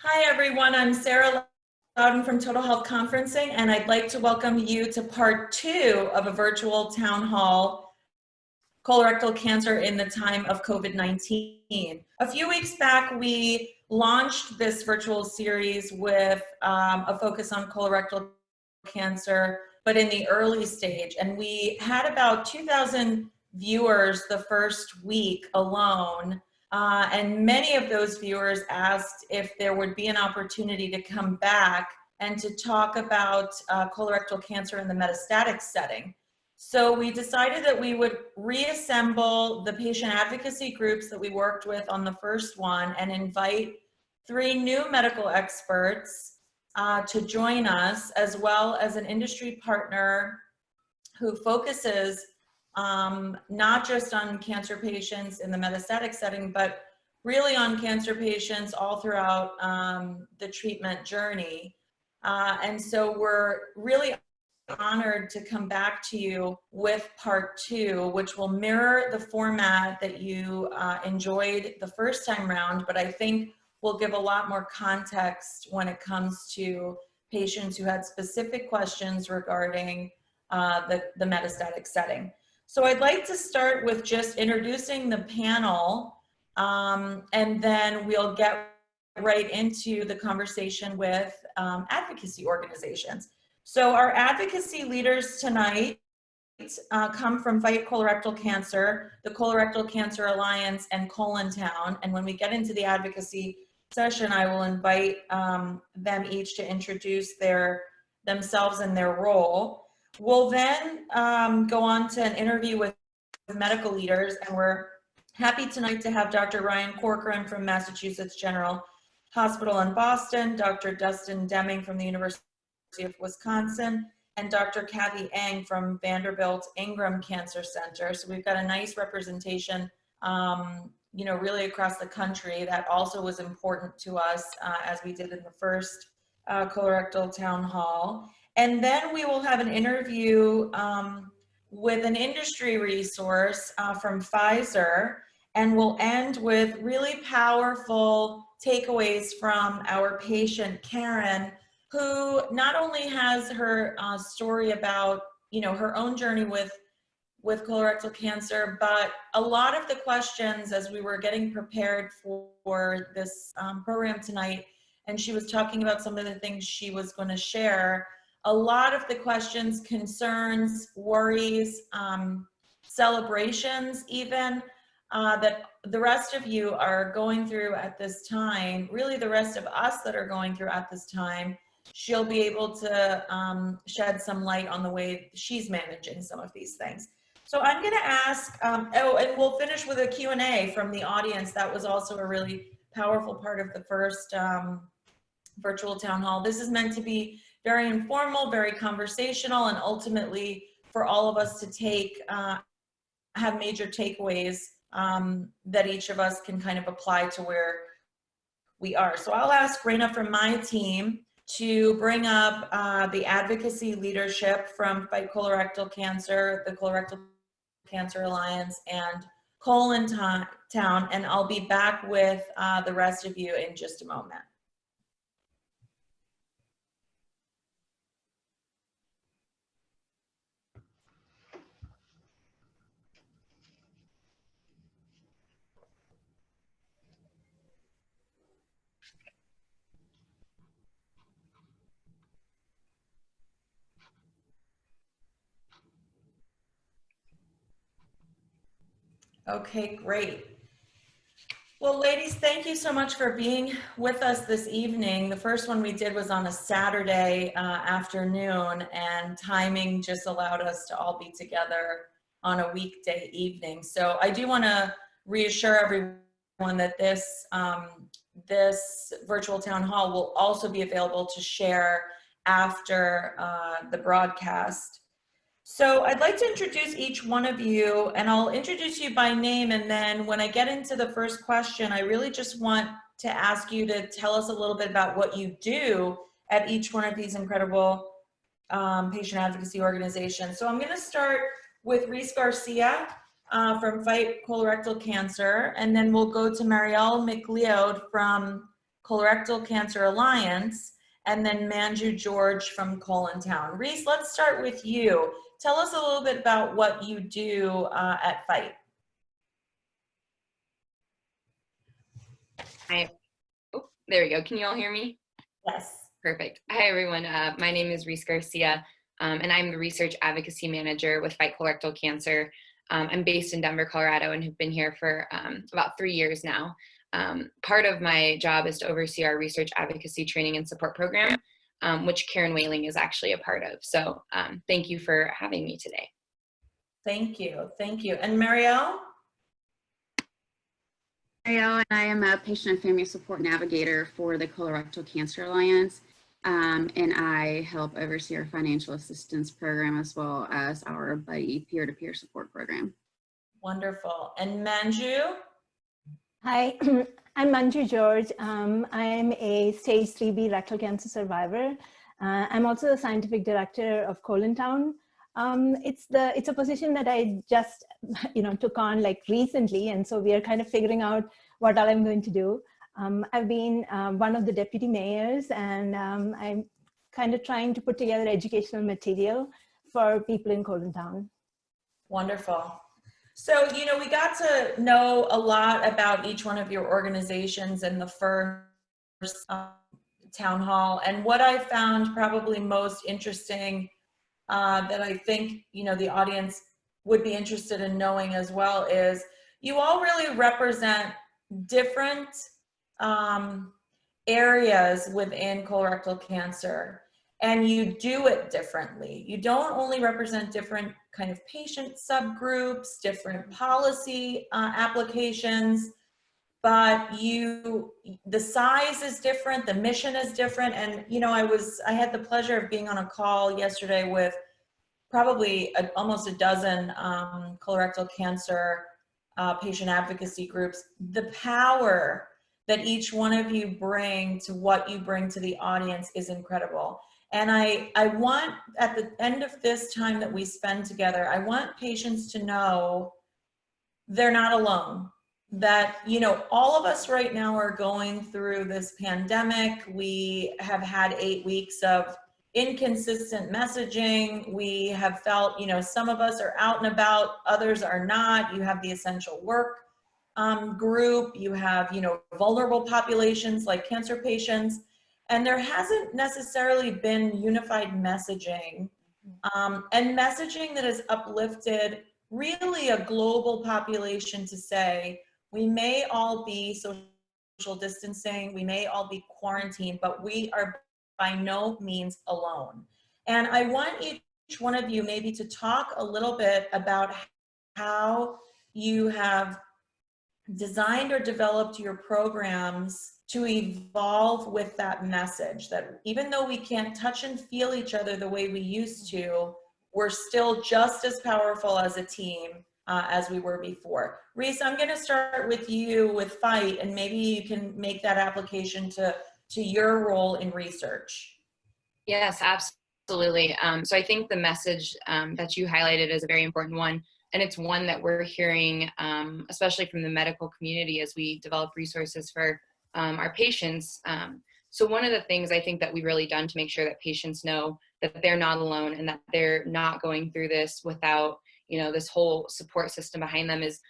Hi everyone, I'm Sarah Louden from Total Health Conferencing, and I'd like to welcome you to part 2 of a virtual town hall, Colorectal Cancer in the Time of COVID-19. A few weeks back, we launched this virtual series with a focus on colorectal cancer, but in the early stage, and we had about 2,000 viewers the first week alone. And many of those viewers asked if there would be an opportunity to come back and to talk about colorectal cancer in the metastatic setting. So we decided that we would reassemble the patient advocacy groups that we worked with on the first one and invite 3 new medical experts to join us, as well as an industry partner who focuses not just on cancer patients in the metastatic setting, but really on cancer patients all throughout the treatment journey. And so we're really honored to come back to you with part 2, which will mirror the format that you enjoyed the first time round, but I think will give a lot more context when it comes to patients who had specific questions regarding the metastatic setting. So I'd like to start with just introducing the panel, and then we'll get right into the conversation with advocacy organizations. So our advocacy leaders tonight come from Fight Colorectal Cancer, the Colorectal Cancer Alliance, and Colontown. And when we get into the advocacy session, I will invite them each to introduce themselves and their role. We'll then go on to an interview with medical leaders, and we're happy tonight to have Dr. Ryan Corcoran from Massachusetts General Hospital in Boston, Dr. Dustin Deming from the University of Wisconsin, and Dr. Cathy Eng from Vanderbilt-Ingram Cancer Center. So we've got a nice representation, really across the country. That also was important to us as we did in the first colorectal town hall. And then we will have an interview with an industry resource from Pfizer, and we'll end with really powerful takeaways from our patient, Karen, who not only has her story about, her own journey with colorectal cancer, but a lot of the questions as we were getting prepared for this program tonight, and she was talking about some of the things she was going to share. A lot of the questions, concerns, worries, celebrations even, that the rest of you are going through at this time, really the rest of us that are going through at this time, she'll be able to shed some light on the way she's managing some of these things. So I'm going to ask, and we'll finish with a Q&A from the audience. That was also a really powerful part of the first virtual town hall. This is meant to be very informal, very conversational, and ultimately for all of us to take, have major takeaways that each of us can kind of apply to where we are. So I'll ask Raina from my team to bring up the advocacy leadership from Fight Colorectal Cancer, the Colorectal Cancer Alliance, and Colontown, and I'll be back with the rest of you in just a moment. Okay, great. Well, ladies, thank you so much for being with us this evening. The first one we did was on a Saturday afternoon, and timing just allowed us to all be together on a weekday evening. So I do want to reassure everyone that this virtual town hall will also be available to share after the broadcast. So I'd like to introduce each one of you, and I'll introduce you by name, and then when I get into the first question, I really just want to ask you to tell us a little bit about what you do at each one of these incredible patient advocacy organizations. So I'm going to start with Reese Garcia from Fight Colorectal Cancer, and then we'll go to Marielle McLeod from Colorectal Cancer Alliance, and then Angie George from Colontown. Reese, let's start with you. Tell us a little bit about what you do at Fight. Hi. Oh, there we go. Can you all hear me? Yes. Perfect. Hi, everyone. My name is Reese Garcia, and I'm the Research Advocacy Manager with Fight Colorectal Cancer. I'm based in Denver, Colorado, and have been here for about 3 years now. Part of my job is to oversee our Research Advocacy Training and Support Program, which Karen Whaling is actually a part of. So thank you for having me today. Thank you. Thank you. And Marielle? Ariel, and I am a patient and family support navigator for the Colorectal Cancer Alliance, and I help oversee our financial assistance program as well as our buddy peer-to-peer support program. Wonderful. And Manju? Hi, I'm Angie George. I'm a stage 3B rectal cancer survivor. I'm also the scientific director of Colontown. It's a position that I just took on like recently, and so we are kind of figuring out what all I'm going to do. I've been one of the deputy mayors, and I'm kind of trying to put together educational material for people in Colontown. Wonderful. So, we got to know a lot about each one of your organizations in the first town hall. And what I found probably most interesting that I think, the audience would be interested in knowing as well is you all really represent different areas within colorectal cancer. And you do it differently. You don't only represent different kind of patient subgroups, different policy applications, but the size is different, the mission is different. And I had the pleasure of being on a call yesterday with probably almost a dozen colorectal cancer patient advocacy groups. The power that each one of you bring to what you bring to the audience is incredible. And I want, at the end of this time that we spend together, I want patients to know they're not alone. That, all of us right now are going through this pandemic. We have had 8 weeks of inconsistent messaging. We have felt, some of us are out and about, others are not. You have the essential work group. You have, vulnerable populations like cancer patients. And there hasn't necessarily been unified messaging and messaging that has uplifted really a global population to say, we may all be social distancing, we may all be quarantined, but we are by no means alone. And I want each one of you maybe to talk a little bit about how you have designed or developed your programs to evolve with that message, that even though we can't touch and feel each other the way we used to, we're still just as powerful as a team as we were before. Reese, I'm going to start with you with Fight, and maybe you can make that application to your role in research. Yes, absolutely. So I think the message that you highlighted is a very important one. And it's one that we're hearing, especially from the medical community as we develop resources for our patients. So one of the things I think that we've really done to make sure that patients know that they're not alone and that they're not going through this without, this whole support system behind them is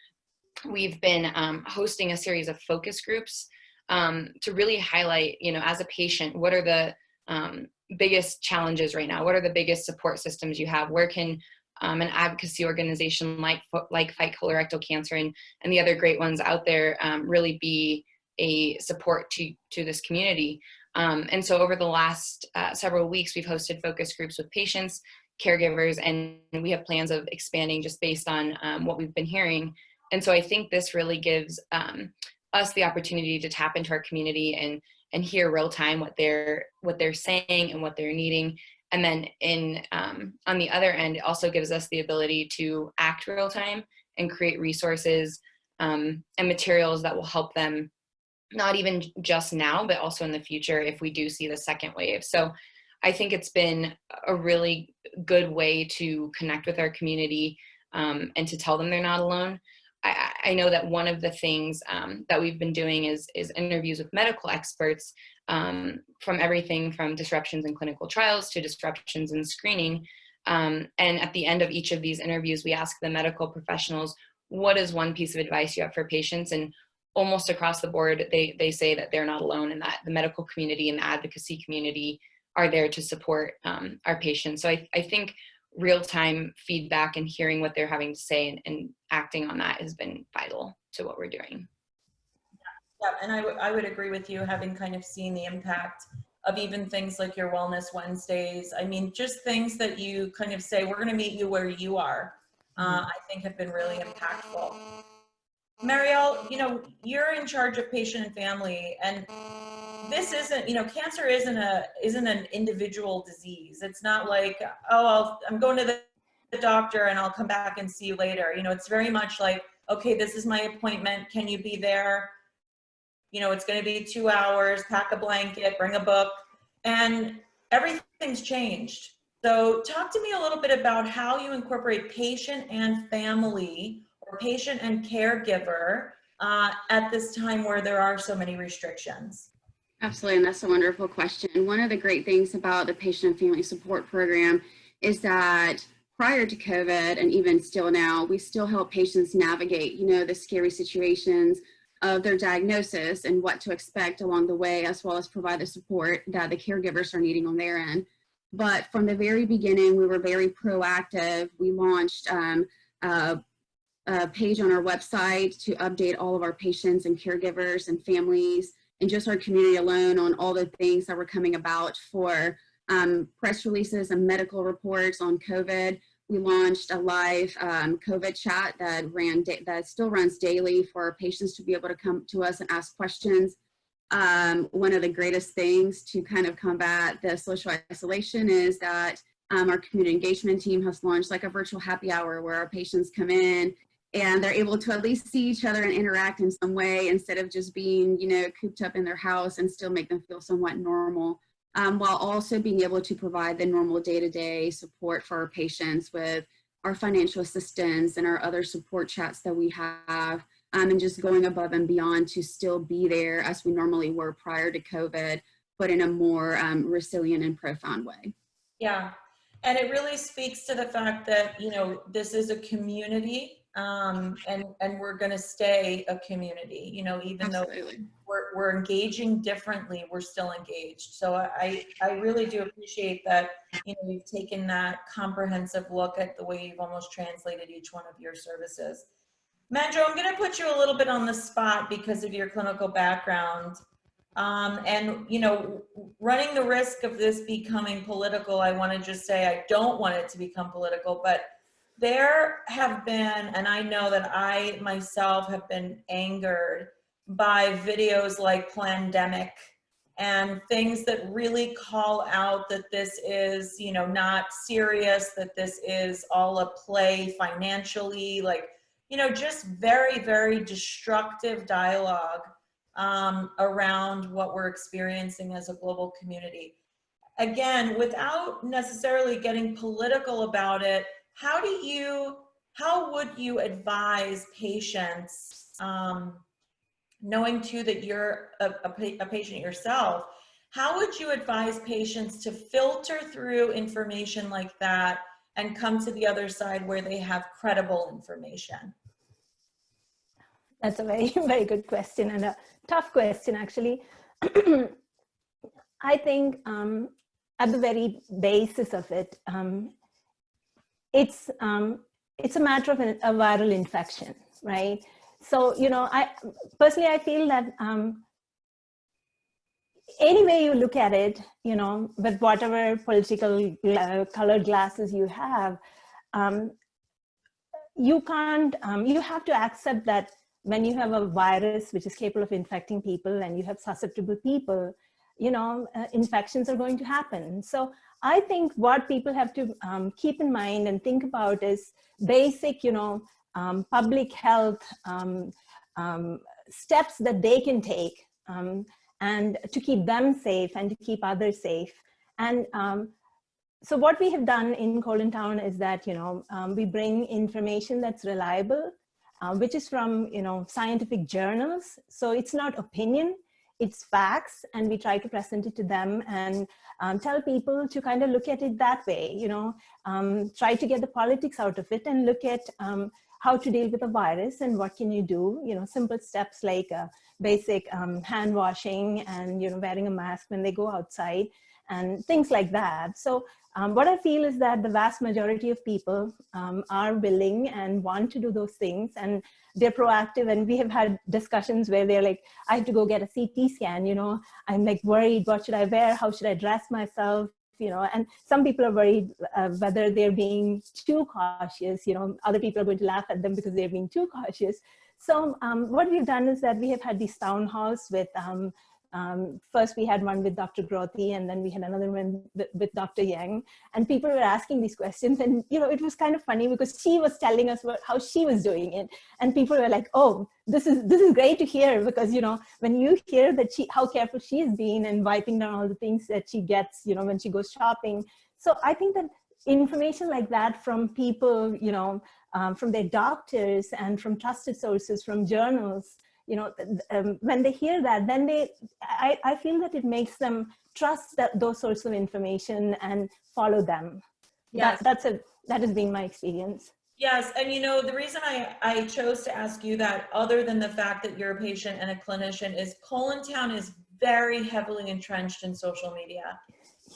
we've been hosting a series of focus groups to really highlight, as a patient, what are the biggest challenges right now? What are the biggest support systems you have? Where can an advocacy organization like Fight Colorectal Cancer and the other great ones out there really be a support to this community. And so over the last several weeks, we've hosted focus groups with patients, caregivers, and we have plans of expanding just based on what we've been hearing. And so I think this really gives us the opportunity to tap into our community and hear real time what they're saying and what they're needing. And then on the other end, it also gives us the ability to act real time and create resources and materials that will help them, not even just now, but also in the future if we do see the second wave. So I think it's been a really good way to connect with our community and to tell them they're not alone. I know that one of the things that we've been doing is interviews with medical experts from everything from disruptions in clinical trials to disruptions in screening. And at the end of each of these interviews, we ask the medical professionals, what is one piece of advice you have for patients? And almost across the board, they say that they're not alone, and that the medical community and the advocacy community are there to support our patients. So I think real-time feedback and hearing what they're having to say and acting on that has been vital to what we're doing. Yeah, and I would agree with you, having kind of seen the impact of even things like your Wellness Wednesdays. I mean, just things that you kind of say, we're going to meet you where you are, I think have been really impactful. Marielle, you know, you're in charge of patient and family, and this isn't, you know, cancer isn't an individual disease. It's not like, oh, I'm going to the doctor and I'll come back and see you later. You know, it's very much like, okay, this is my appointment. Can you be there? You know, it's going to be 2 hours, pack a blanket, bring a book, and everything's changed. So talk to me a little bit about how you incorporate patient and family, or patient and caregiver, at this time where there are so many restrictions. Absolutely, and that's a wonderful question. One of the great things about the Patient and Family Support Program is that prior to COVID, and even still now, we still help patients navigate, you know, the scary situations of their diagnosis and what to expect along the way, as well as provide the support that the caregivers are needing on their end. But from the very beginning, we were very proactive. We launched a page on our website to update all of our patients and caregivers and families, and just our community alone, on all the things that were coming about for press releases and medical reports on COVID. We launched a live COVID chat that still runs daily for our patients to be able to come to us and ask questions. One of the greatest things to kind of combat the social isolation is that our community engagement team has launched like a virtual happy hour where our patients come in and they're able to at least see each other and interact in some way, instead of just being, you know, cooped up in their house, and still make them feel somewhat normal, while also being able to provide the normal day-to-day support for our patients with our financial assistance and our other support chats that we have, and just going above and beyond to still be there as we normally were prior to COVID, but in a more resilient and profound way. Yeah, and it really speaks to the fact that, you know, this is a community, and we're going to stay a community, you know, even Absolutely. though we're engaging differently, we're still engaged. So I really do appreciate that, you know, you've taken that comprehensive look at the way you've almost translated each one of your services. Manjo, I'm going to put you a little bit on the spot because of your clinical background. And, you know, running the risk of this becoming political, I want to just say I don't want it to become political, but there have been, and I know that I myself have been angered by videos like Plandemic and things that really call out that this is, you know, not serious, that this is all a play financially, like, you know, just very, very destructive dialogue around what we're experiencing as a global community. Again, without necessarily getting political about it, how would you advise patients, knowing too that you're a patient yourself, how would you advise patients to filter through information like that and come to the other side where they have credible information? That's a very, very good question, and a tough question, actually. I think at the very basis of it, it's a matter of a viral infection, right? So, you know, I feel that any way you look at it, you know, with whatever political colored glasses you have, you can't, you have to accept that when you have a virus which is capable of infecting people and you have susceptible people, you know, infections are going to happen. So I think what people have to keep in mind and think about is basic, you know, public health steps that they can take and to keep them safe and to keep others safe. And so what we have done in Colontown is that, you know, we bring information that's reliable which is from, scientific journals. So it's not opinion, it's facts, and we try to present it to them and tell people to kind of look at it that way, try to get the politics out of it and look at how to deal with a virus and what can you do, simple steps like basic hand washing and, wearing a mask when they go outside and things like that. So what I feel is that the vast majority of people are willing and want to do those things, and they're proactive. And we have had discussions where they're like, I have to go get a CT scan, I'm like worried, what should I wear? How should I dress myself? And some people are worried whether they're being too cautious, other people are going to laugh at them because they're being too cautious. So what we've done is that we have had these town halls with, first we had one with Dr. Grothy, and then we had another one with Dr. Eng, and people were asking these questions, and it was kind of funny because she was telling us how she was doing it, and people were like, oh, this is great to hear, because when you hear that how careful she has been and wiping down all the things that she gets when she goes shopping. So I think that information like that from people, from their doctors and from trusted sources, from journals, when they hear that, then I feel that it makes them trust those sorts of information and follow them. Yes. That has been my experience. Yes, and the reason I chose to ask you that, other than the fact that you're a patient and a clinician, is Colontown is very heavily entrenched in social media.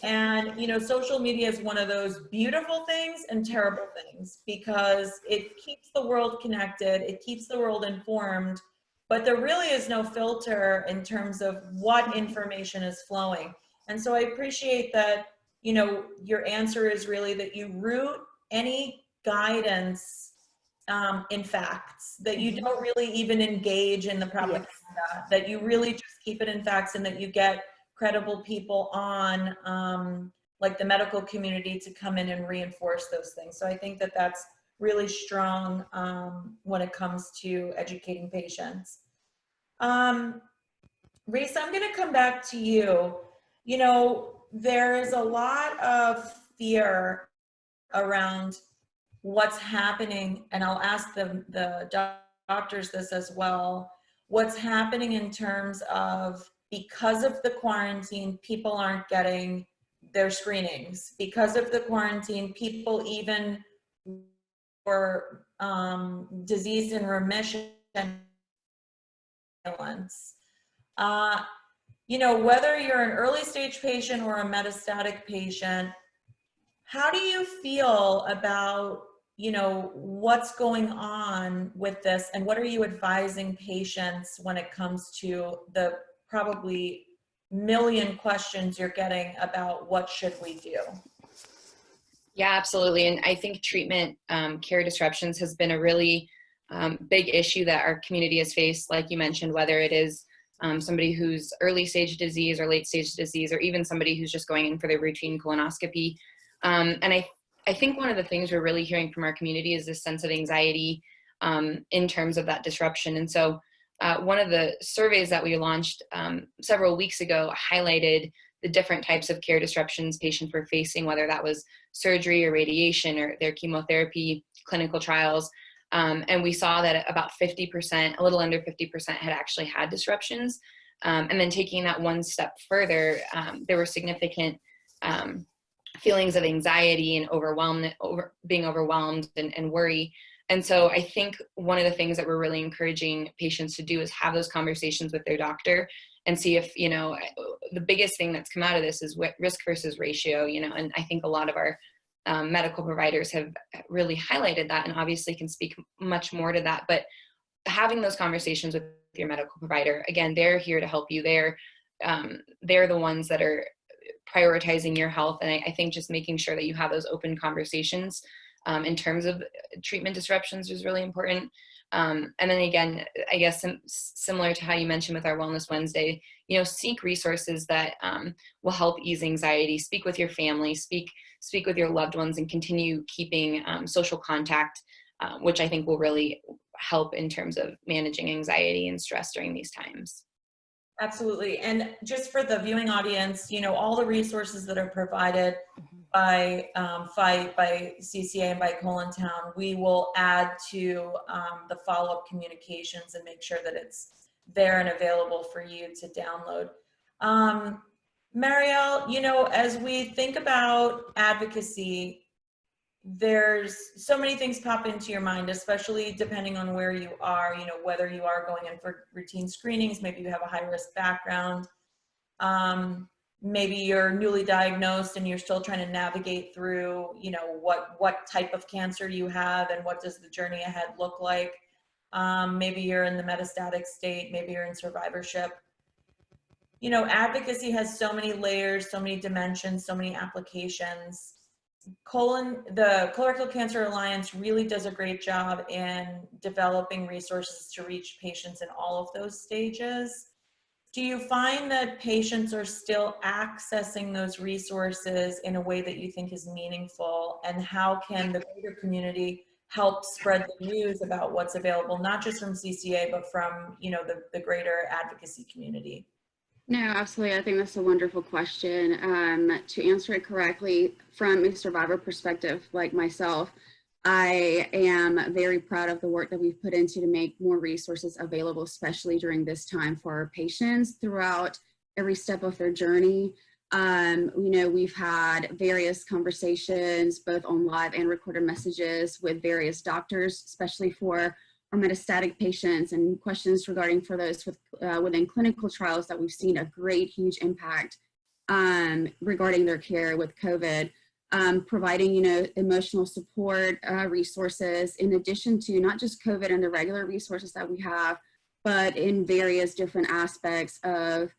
And, social media is one of those beautiful things and terrible things, because it keeps the world connected, it keeps the world informed, but there really is no filter in terms of what information is flowing. And so I appreciate that, your answer is really that you root any guidance in facts, that you don't really even engage in the propaganda, yes, that you really just keep it in facts, and that you get credible people on, like the medical community, to come in and reinforce those things. So I think that that's really strong when it comes to educating patients. Reese, I'm going to come back to you. There's a lot of fear around what's happening, and I'll ask the doctors this as well. What's happening in terms of, because of the quarantine, people aren't getting their screenings. Because of the quarantine, people even were disease in remission. Whether you're an early stage patient or a metastatic patient, how do you feel about, what's going on with this, and what are you advising patients when it comes to the probably million questions you're getting about what should we do? Yeah, absolutely. And I think treatment care disruptions has been a really big issue that our community has faced, like you mentioned, whether it is somebody who's early stage disease or late stage disease, or even somebody who's just going in for their routine colonoscopy. And I think one of the things we're really hearing from our community is this sense of anxiety in terms of that disruption. And so one of the surveys that we launched several weeks ago highlighted the different types of care disruptions patients were facing, whether that was surgery or radiation or their chemotherapy, clinical trials. And we saw that about 50%, a little under 50% had actually had disruptions. And then taking that one step further, there were significant feelings of anxiety and being overwhelmed and worry. And so I think one of the things that we're really encouraging patients to do is have those conversations with their doctor and see if, the biggest thing that's come out of this is risk versus ratio, and I think a lot of our medical providers have really highlighted that, and obviously can speak much more to that. But having those conversations with your medical provider, again, they're here to help you. They're the ones that are prioritizing your health. And I think just making sure that you have those open conversations in terms of treatment disruptions is really important. And then again, I guess similar to how you mentioned with our Wellness Wednesday, seek resources that will help ease anxiety. Speak with your family, speak with your loved ones, and continue keeping social contact, which I think will really help in terms of managing anxiety and stress during these times. Absolutely. And just for the viewing audience, all the resources that are provided by Fight, by CCA, and by Colontown, we will add to the follow-up communications and make sure that it's there and available for you to download. Marielle, you know, as we think about advocacy, there's so many things pop into your mind, especially depending on where you are, you know, whether you are going in for routine screenings, maybe you have a high-risk background, maybe you're newly diagnosed and you're still trying to navigate through, you know, what type of cancer you have and what does the journey ahead look like. Maybe you're in the metastatic state, maybe you're in survivorship. You know, advocacy has so many layers, so many dimensions, so many applications. The Colorectal Cancer Alliance really does a great job in developing resources to reach patients in all of those stages. Do you find that patients are still accessing those resources in a way that you think is meaningful? And how can the greater community help spread the news about what's available, not just from CCA, but from, you know, the greater advocacy community? No, absolutely. I think that's a wonderful question. To answer it correctly, from a survivor perspective, like myself, I am very proud of the work that we've put into to make more resources available, especially during this time for our patients throughout every step of their journey. You know, we've had various conversations, both on live and recorded messages with various doctors, especially for our metastatic patients, and questions regarding for those with, within clinical trials that we've seen a great, huge impact regarding their care with COVID. Providing, you know, emotional support resources, in addition to not just COVID and the regular resources that we have, but in various different aspects of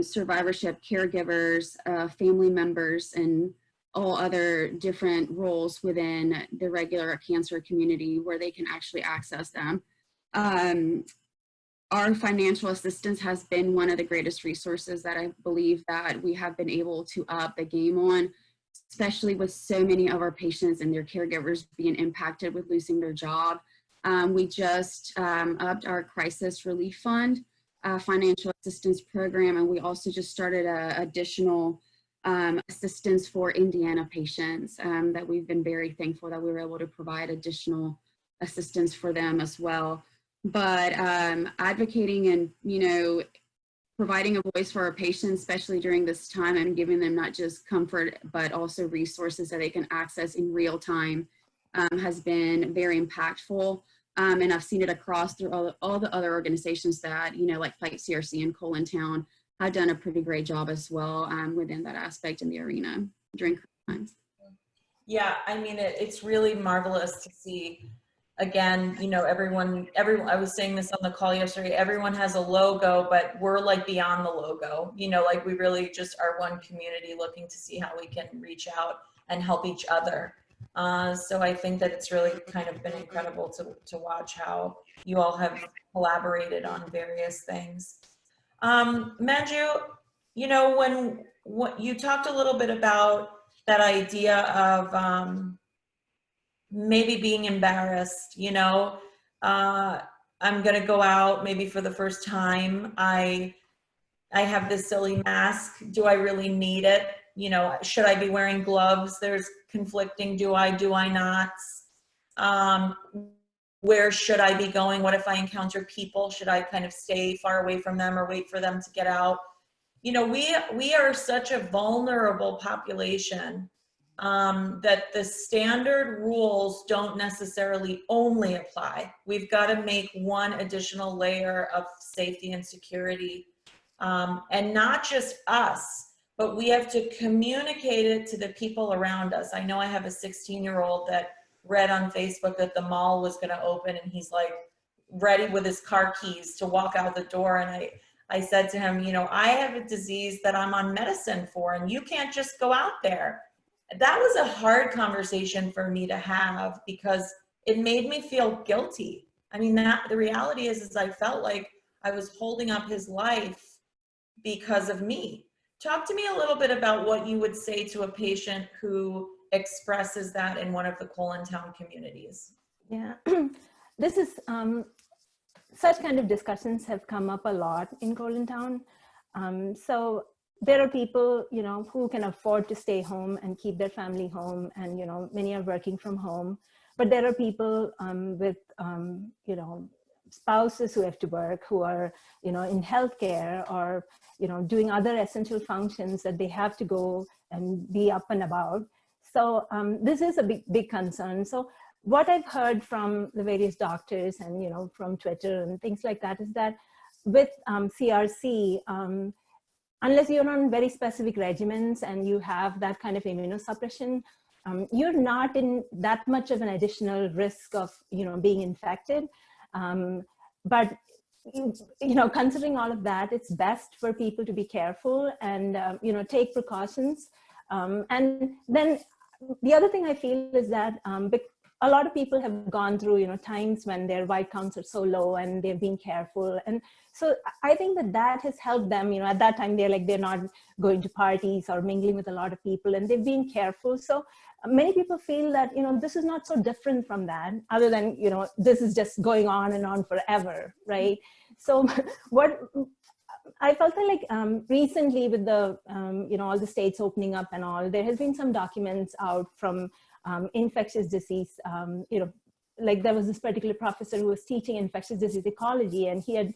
survivorship, caregivers, family members, and all other different roles within the regular cancer community where they can actually access them. Our financial assistance has been one of the greatest resources that I believe that we have been able to up the game on, especially with so many of our patients and their caregivers being impacted with losing their job. We just upped our crisis relief fund financial assistance program, and we also just started additional assistance for Indiana patients that we've been very thankful that we were able to provide additional assistance for them as well. But advocating and, you know, providing a voice for our patients, especially during this time, and giving them not just comfort, but also resources that they can access in real time has been very impactful. And I've seen it across through all the other organizations that, you know, like Fight CRC and Colontown have done a pretty great job as well within that aspect in the arena during times. Yeah, I mean, it's really marvelous to see. Again, you know, everyone, I was saying this on the call yesterday, everyone has a logo, but we're like beyond the logo, you know, like we really just are one community looking to see how we can reach out and help each other. So I think that it's really kind of been incredible to watch how you all have collaborated on various things. Manju, you know, when you talked a little bit about that idea of maybe being embarrassed, you know, I'm gonna go out maybe for the first time. I have this silly mask. Do I really need it? You know, should I be wearing gloves? There's conflicting, do I not? Where should I be going? What if I encounter people? Should I kind of stay far away from them or wait for them to get out? You know, we are such a vulnerable population that the standard rules don't necessarily only apply. We've got to make one additional layer of safety and security. And not just us, but we have to communicate it to the people around us. I know I have a 16-year-old that read on Facebook that the mall was going to open, and he's like ready with his car keys to walk out the door. And I said to him, you know, I have a disease that I'm on medicine for, and you can't just go out there. That was a hard conversation for me to have because it made me feel guilty. I mean, the reality is I felt like I was holding up his life because of me. Talk to me a little bit about what you would say to a patient who expresses that in one of the Colontown communities. Yeah, this is, such kind of discussions have come up a lot in Colontown. So there are people, you know, who can afford to stay home and keep their family home, and, you know, many are working from home. But there are people with, you know, spouses who have to work, who are, you know, in healthcare, or, you know, doing other essential functions that they have to go and be up and about. So this is a big concern. So what I've heard from the various doctors and, you know, from Twitter and things like that is that with CRC, unless you're on very specific regimens and you have that kind of immunosuppression, you're not in that much of an additional risk of, you know, being infected. But, you know, considering all of that, it's best for people to be careful and, you know, take precautions. And then the other thing I feel is that a lot of people have gone through, you know, times when their white counts are so low and they've been careful. And so I think that has helped them, you know, at that time, they're not going to parties or mingling with a lot of people, and they've been careful. So many people feel that, you know, this is not so different from that, other than, you know, this is just going on and on forever, right? So what I felt like recently with the, you know, all the states opening up and all, there has been some documents out from infectious disease, you know, like there was this particular professor who was teaching infectious disease ecology, and he had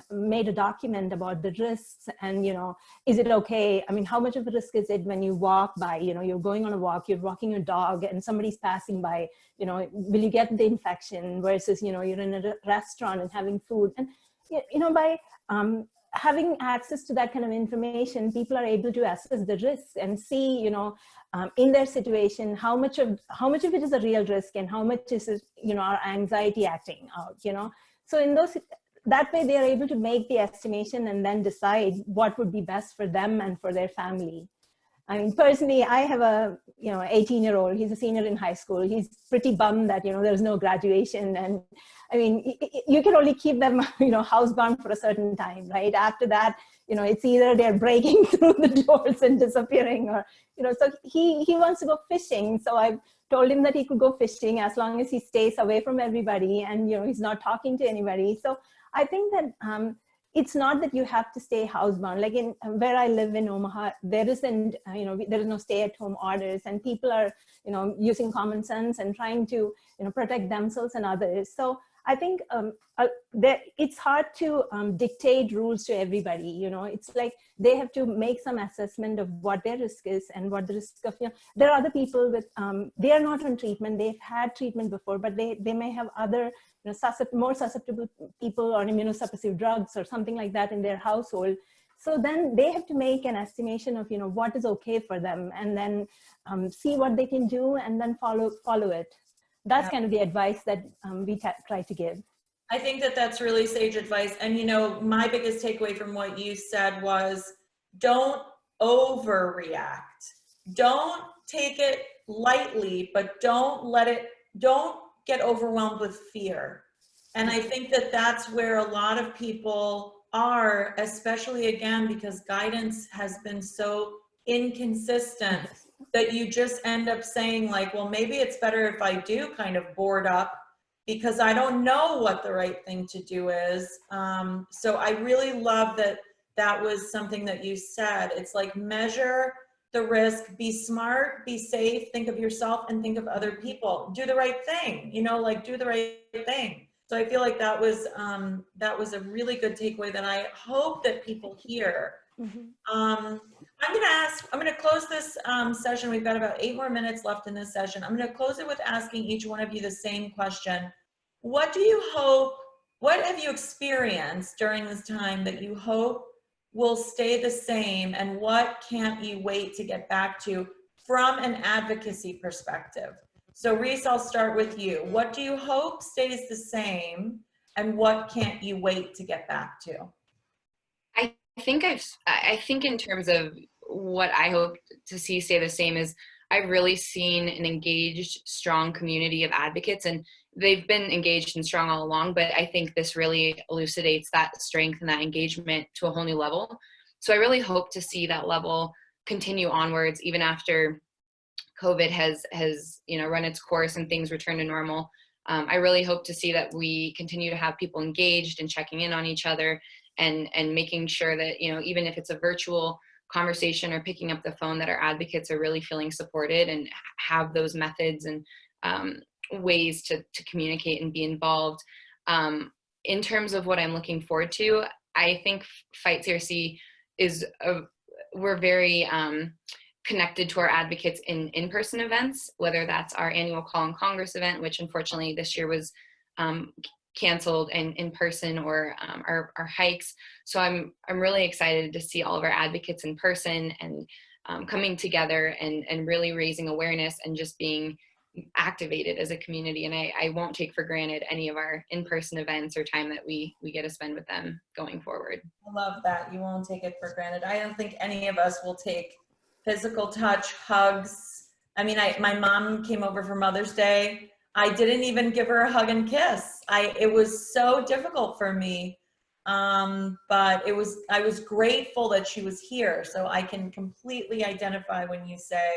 made a document about the risks and, you know, is it okay? I mean, how much of a risk is it when you walk by, you know, you're going on a walk, you're walking your dog and somebody's passing by, you know, will you get the infection versus, you know, you're in a restaurant and having food. And, you know, by having access to that kind of information, people are able to assess the risks and see, you know, in their situation, how much of it is a real risk and how much is, you know, our anxiety acting out, you know. So in that way, they are able to make the estimation and then decide what would be best for them and for their family. I mean, personally, I have a, you know, 18-year-old, he's a senior in high school. He's pretty bummed that, you know, there's no graduation. And I mean, you can only keep them, you know, housebound for a certain time, right? After that, you know, it's either they're breaking through the doors and disappearing, or, you know, so he wants to go fishing. So I've told him that he could go fishing as long as he stays away from everybody and, you know, he's not talking to anybody. So I think that it's not that you have to stay housebound. Like in where I live in Omaha, there isn't, you know, there is no stay-at-home orders, and people are, you know, using common sense and trying to, you know, protect themselves and others. So I think it's hard to dictate rules to everybody. You know, it's like they have to make some assessment of what their risk is and what the risk of, you know, there are other people with, they are not on treatment, they've had treatment before, but they may have other, you know, more susceptible people on immunosuppressive drugs or something like that in their household. So then they have to make an estimation of, you know, what is okay for them, and then see what they can do and then follow it. That's kind of the advice that we try to give. I think that that's really sage advice. And, you know, my biggest takeaway from what you said was, don't overreact. Don't take it lightly, but don't get overwhelmed with fear. And I think that that's where a lot of people are, especially again, because guidance has been so inconsistent, that you just end up saying like, well, maybe it's better if I do kind of board up because I don't know what the right thing to do is. So I really love that that was something that you said. It's like, measure the risk, be smart, be safe, think of yourself and think of other people, do the right thing, you know, like do the right thing. So I feel like that was a really good takeaway that I hope that people hear. Mm-hmm. I'm going to close this session. We've got about 8 more minutes left in this session. I'm going to close it with asking each one of you the same question. What have you experienced during this time that you hope will stay the same, and what can't you wait to get back to from an advocacy perspective? So Reese, I'll start with you. What do you hope stays the same, and what can't you wait to get back to? I think in terms of what I hope to see stay the same is I've really seen an engaged, strong community of advocates, and they've been engaged and strong all along, but I think this really elucidates that strength and that engagement to a whole new level. So I really hope to see that level continue onwards, even after COVID has you know, run its course and things return to normal. I really hope to see that we continue to have people engaged and checking in on each other, and making sure that, you know, even if it's a virtual conversation or picking up the phone that our advocates are really feeling supported and have those methods and ways to communicate and be involved. In terms of what I'm looking forward to, I think Fight CRC we're very connected to our advocates in in-person events, whether that's our annual Call in Congress event, which unfortunately this year was canceled and in person, or our hikes. So I'm really excited to see all of our advocates in person and coming together and really raising awareness and just being activated as a community. And I won't take for granted any of our in-person events or time that we get to spend with them going forward. I love that. You won't take it for granted. I don't think any of us will take physical touch, hugs. I mean, my mom came over for Mother's Day. I didn't even give her a hug and kiss. It was so difficult for me. But I was grateful that she was here. So I can completely identify when you say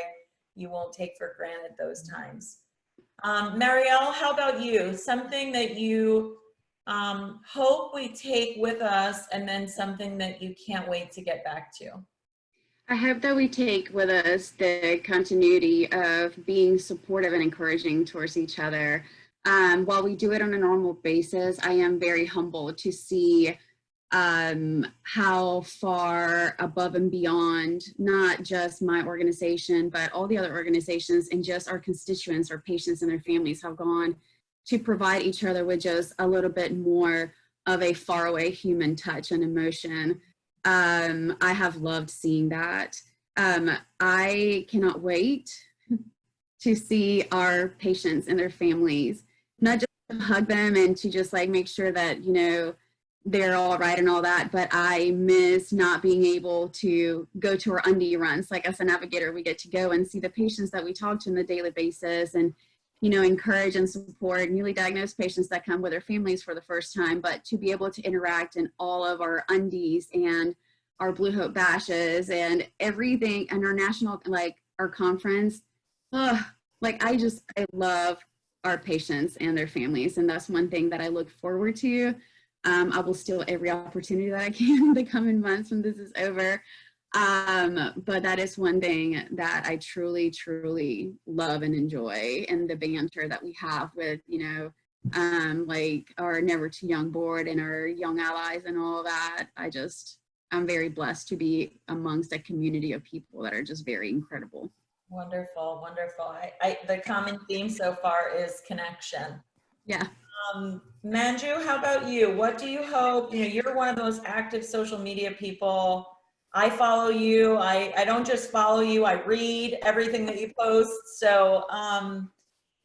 you won't take for granted those times. Marielle, how about you? Something that you hope we take with us, and then something that you can't wait to get back to. I hope that we take with us the continuity of being supportive and encouraging towards each other. While we do it on a normal basis, I am very humbled to see how far above and beyond, not just my organization, but all the other organizations and just our constituents, our patients and their families have gone to provide each other with just a little bit more of a faraway human touch and emotion. I have loved seeing that. I cannot wait to see our patients and their families, not just to hug them and to just like make sure that, you know, they're all right and all that, but I miss not being able to go to our undie runs. Like as a navigator, we get to go and see the patients that we talk to on a daily basis and, you know, encourage and support newly diagnosed patients that come with their families for the first time, but to be able to interact in all of our undies and our Blue Hope bashes and everything and our national, like our conference. Like I love our patients and their families. And that's one thing that I look forward to. I will steal every opportunity that I can in the coming months when this is over. But that is one thing that I truly, truly love and enjoy, and the banter that we have with, you know, like our Never Too Young board and our young allies and all of that. I'm very blessed to be amongst a community of people that are just very incredible. Wonderful, wonderful. The common theme so far is connection. Yeah. Manju, how about you? What do you hope? You know, you're one of the most active social media people. I follow you. I don't just follow you, I read everything that you post. So,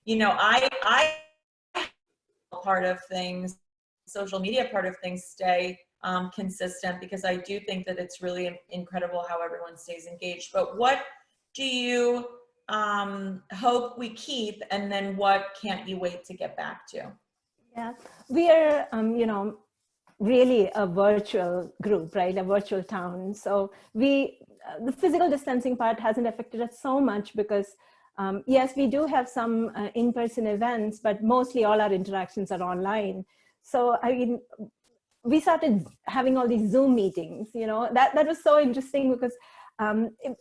you know, I part of things, social media part of things stay consistent, because I do think that it's really incredible how everyone stays engaged. But what do you hope we keep, and then what can't you wait to get back to? Yeah, we are, you know, really a virtual group, right? A virtual town. So the physical distancing part hasn't affected us so much because, yes, we do have some in-person events, but mostly all our interactions are online. So, I mean, we started having all these Zoom meetings, you know, that was so interesting because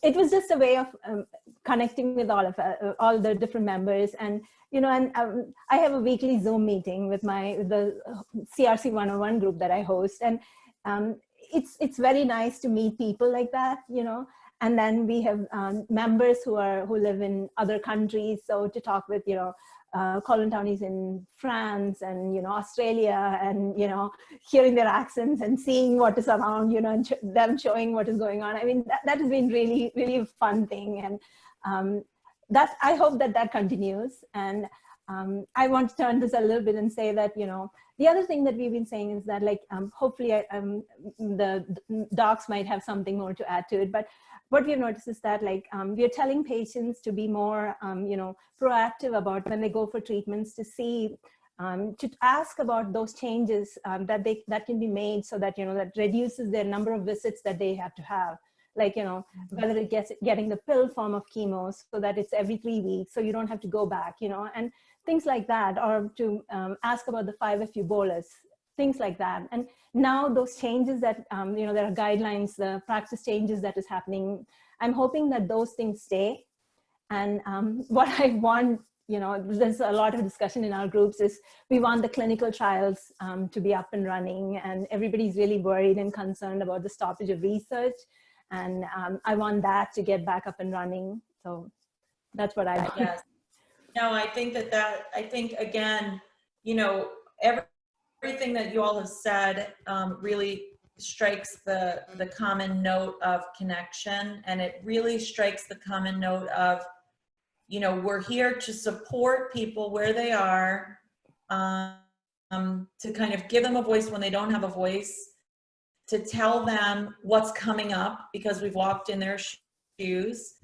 it was just a way of connecting with all the different members. And, you know, and I have a weekly Zoom meeting with the CRC 101 group that I host. And it's very nice to meet people like that, you know. And then we have members who live in other countries. So to talk with, you know, Colontown is in France and, you know, Australia, and, you know, hearing their accents and seeing what is around, you know, and them showing what is going on. I mean, that has been really, really a fun thing. And I hope that continues. And I want to turn this a little bit and say that, you know, the other thing that we've been saying is that, like, hopefully the docs might have something more to add to it, but what we've noticed is that, like, we're telling patients to be more, you know, proactive about when they go for treatments, to see, to ask about those changes that can be made, so that, you know, that reduces their number of visits that they have to have. Like, you know, whether it gets getting the pill form of chemo so that it's every 3 weeks, so you don't have to go back, you know, and things like that, or to ask about the 5FU bolus, things like that. And now those changes that, you know, there are guidelines, the practice changes that is happening, I'm hoping that those things stay. And what I want, you know, there's a lot of discussion in our groups, is we want the clinical trials to be up and running, and everybody's really worried and concerned about the stoppage of research. And I want that to get back up and running. So that's what I want. Yes. No, I think I think, again, you know, everything that you all have said really strikes the common note of connection, and it really strikes the common note of, you know, we're here to support people where they are, to kind of give them a voice when they don't have a voice, to tell them what's coming up because we've walked in their shoes.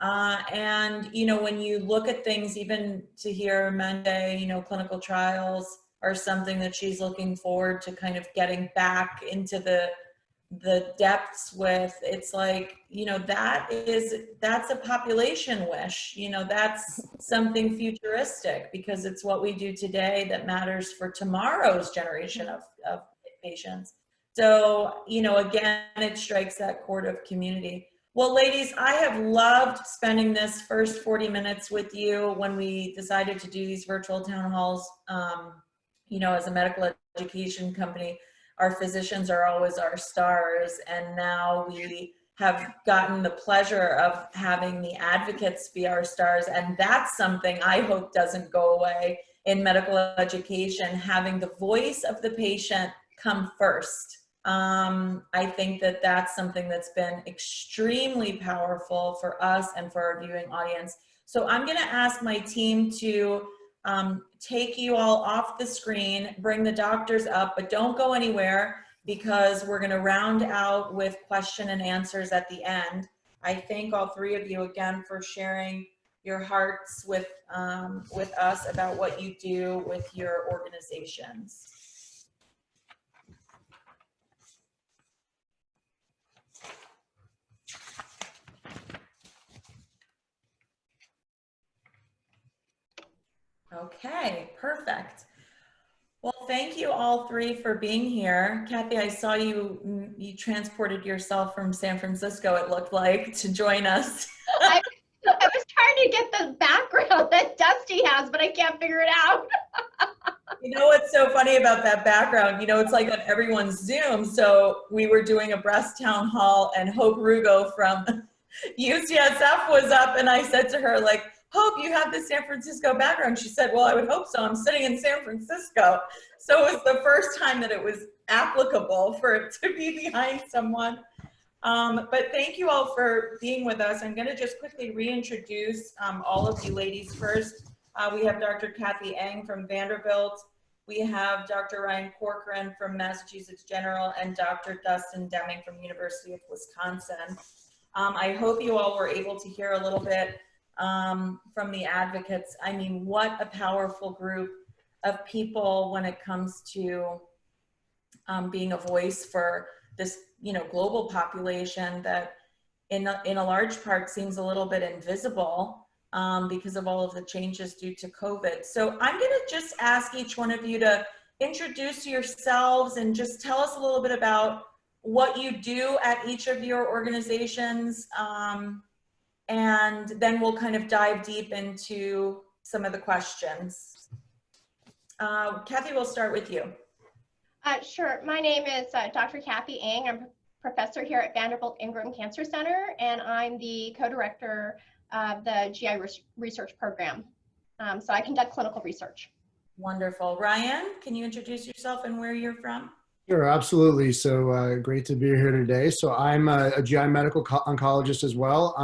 And, you know, when you look at things, even to hear Monday, you know, clinical trials are something that she's looking forward to kind of getting back into the depths with. It's like, you know, that's a population wish, you know, that's something futuristic, because it's what we do today that matters for tomorrow's generation of patients. So, you know, again, it strikes that chord of community. Well, ladies, I have loved spending this first 40 minutes with you. When we decided to do these virtual town halls, you know, as a medical education company, our physicians are always our stars. And now we have gotten the pleasure of having the advocates be our stars. And that's something I hope doesn't go away in medical education, having the voice of the patient come first. I think that that's something that's been extremely powerful for us and for our viewing audience. So I'm going to ask my team to take you all off the screen, bring the doctors up, but don't go anywhere, because we're going to round out with question and answers at the end. I thank all three of you again for sharing your hearts with us about what you do with your organizations. Okay, perfect. Well, thank you all three for being here. Cathy, I saw you transported yourself from San Francisco, it looked like, to join us. I was trying to get the background that Dusty has, but I can't figure it out. You know what's so funny about that background? You know, it's like on everyone's Zoom. So we were doing a breast town hall, and Hope Rugo from UCSF was up, and I said to her, like, Hope, you have the San Francisco background. She said, well, I would hope so. I'm sitting in San Francisco. So it was the first time that it was applicable for it to be behind someone. But thank you all for being with us. I'm going to just quickly reintroduce all of you ladies first. We have Dr. Cathy Eng from Vanderbilt. We have Dr. Ryan Corcoran from Massachusetts General, and Dr. Dustin Deming from University of Wisconsin. I hope you all were able to hear a little bit from the advocates. I mean, what a powerful group of people when it comes to being a voice for this, you know, global population that in a large part seems a little bit invisible because of all of the changes due to COVID. So I'm going to just ask each one of you to introduce yourselves and just tell us a little bit about what you do at each of your organizations. And then we'll kind of dive deep into some of the questions. Cathy, we'll start with you. Sure. My name is Dr. Cathy Eng. I'm a professor here at Vanderbilt-Ingram Cancer Center, and I'm the co-director of the GI research program. So I conduct clinical research. Wonderful. Ryan, can you introduce yourself and where you're from? Sure, absolutely. So great to be here today. So I'm a GI medical oncologist as well.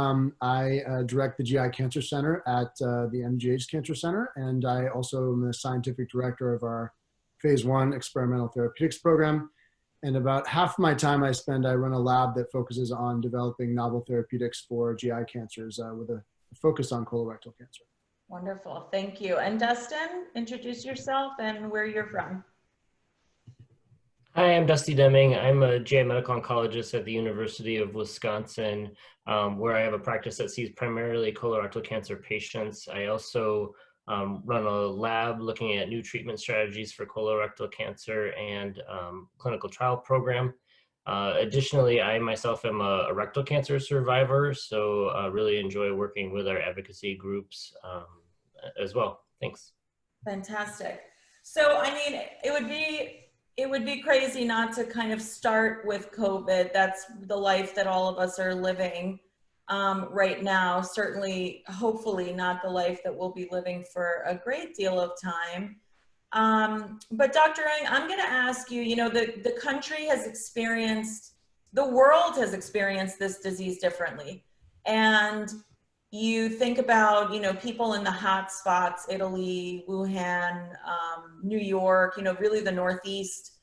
I direct the GI Cancer Center at the MGH Cancer Center, and I also am the scientific director of our phase 1 experimental therapeutics program. And about half my time I run a lab that focuses on developing novel therapeutics for GI cancers with a focus on colorectal cancer. Wonderful, thank you. And Dustin, introduce yourself and where you're from. Hi, I'm Dustin Deming. I'm a GI medical oncologist at the University of Wisconsin, where I have a practice that sees primarily colorectal cancer patients. I also run a lab looking at new treatment strategies for colorectal cancer and clinical trial program. Additionally, I myself am a rectal cancer survivor, so really enjoy working with our advocacy groups as well. Thanks. Fantastic. So, I mean, it would be crazy not to kind of start with COVID. That's the life that all of us are living right now. Certainly, hopefully not the life that we'll be living for a great deal of time. But Dr. Eng, I'm going to ask you, you know, the country has experienced, the world has experienced this disease differently. And you think about, you know, people in the hot spots, Italy, Wuhan, New York, you know, really the Northeast,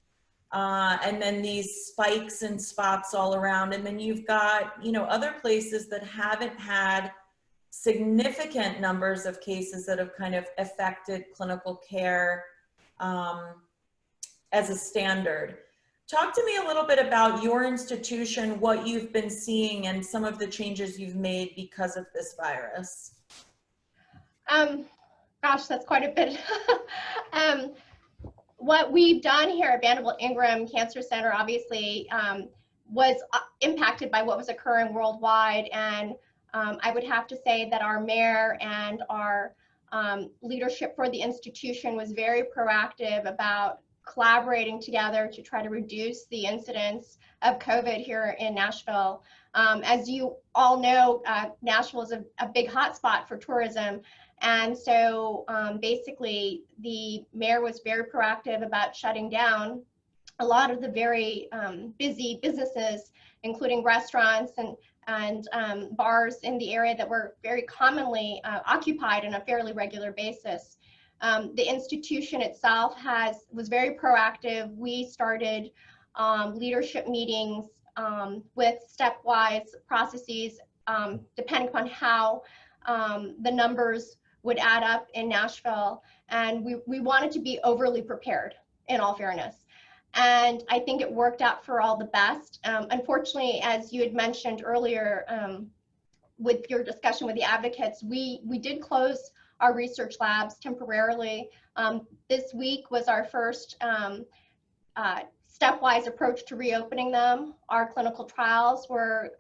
and then these spikes and spots all around. And then you've got, you know, other places that haven't had significant numbers of cases that have kind of affected clinical care as a standard. Talk to me a little bit about your institution, what you've been seeing, and some of the changes you've made because of this virus. Gosh, that's quite a bit. What we've done here at Vanderbilt-Ingram Cancer Center, obviously, was impacted by what was occurring worldwide. And I would have to say that our mayor and our leadership for the institution was very proactive about collaborating together to try to reduce the incidence of COVID here in Nashville. As you all know, Nashville is a big hotspot for tourism. And so basically the mayor was very proactive about shutting down a lot of the very busy businesses, including restaurants and bars in the area that were very commonly occupied on a fairly regular basis. The institution itself was very proactive. We started leadership meetings with stepwise processes depending upon how the numbers would add up in Nashville. And we wanted to be overly prepared, in all fairness. And I think it worked out for all the best. Unfortunately, as you had mentioned earlier with your discussion with the advocates, we did close our research labs temporarily. This week was our first stepwise approach to reopening them. Our clinical trials were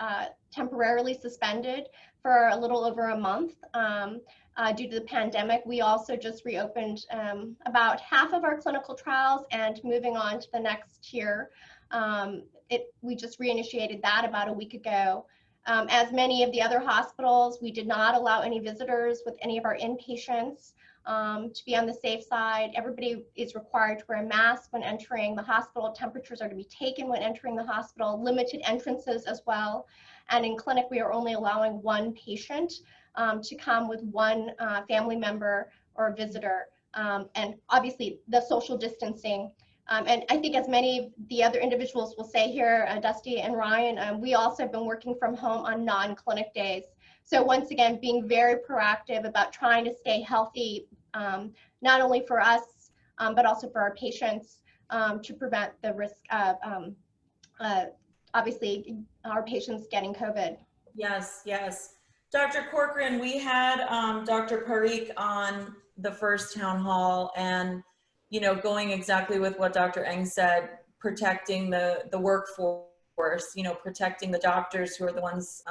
temporarily suspended for a little over a month due to the pandemic. We also just reopened about half of our clinical trials, and moving on to the next tier. We just reinitiated that about a week ago. As many of the other hospitals, we did not allow any visitors with any of our inpatients to be on the safe side. Everybody is required to wear a mask when entering the hospital. Temperatures are to be taken when entering the hospital, limited entrances as well. And in clinic, we are only allowing one patient to come with one family member or visitor. And obviously the social distancing. And I think as many of the other individuals will say here, Dusty and Ryan, we also have been working from home on non-clinic days. So once again, being very proactive about trying to stay healthy, not only for us, but also for our patients to prevent the risk of, obviously, our patients getting COVID. Yes, yes. Dr. Corcoran, we had Dr. Parikh on the first town hall, and you know, going exactly with what Dr. Eng said, protecting the workforce, you know, protecting the doctors who are the ones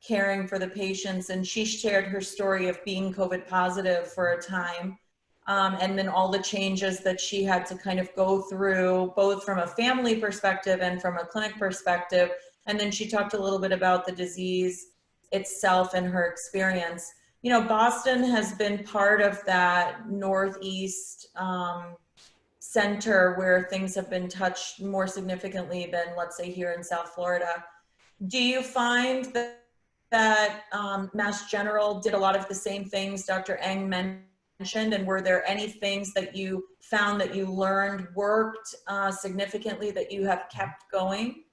caring for the patients. And she shared her story of being COVID positive for a time. And then all the changes that she had to kind of go through, both from a family perspective and from a clinic perspective. And then she talked a little bit about the disease itself and her experience. You know, Boston has been part of that Northeast center where things have been touched more significantly than, let's say, here in South Florida. Do you find that Mass General did a lot of the same things Dr. Eng mentioned, and were there any things that you found that you learned worked significantly that you have kept going?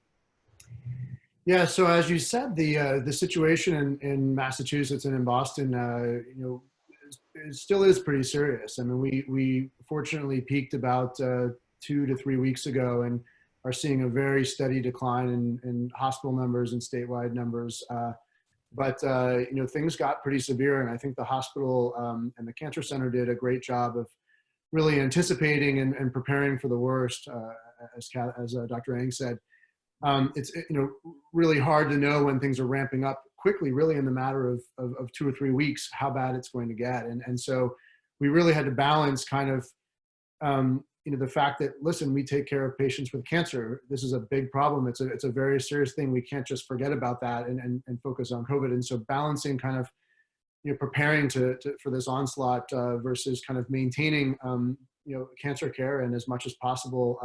Yeah, so as you said, the situation in Massachusetts and in Boston, you know, it still is pretty serious. I mean, we fortunately peaked about 2 to 3 weeks ago and are seeing a very steady decline in hospital numbers and statewide numbers. But you know, things got pretty severe, and I think the hospital and the cancer center did a great job of really anticipating and preparing for the worst. As Dr. Eng said, it's really hard to know when things are ramping up quickly, really in the matter of 2 or 3 weeks, how bad it's going to get. And so we really had to balance kind of the fact that, listen, we take care of patients with cancer. This is a big problem. It's a very serious thing. We can't just forget about that and focus on COVID. And so balancing kind of preparing for this onslaught versus kind of maintaining cancer care, and as much as possible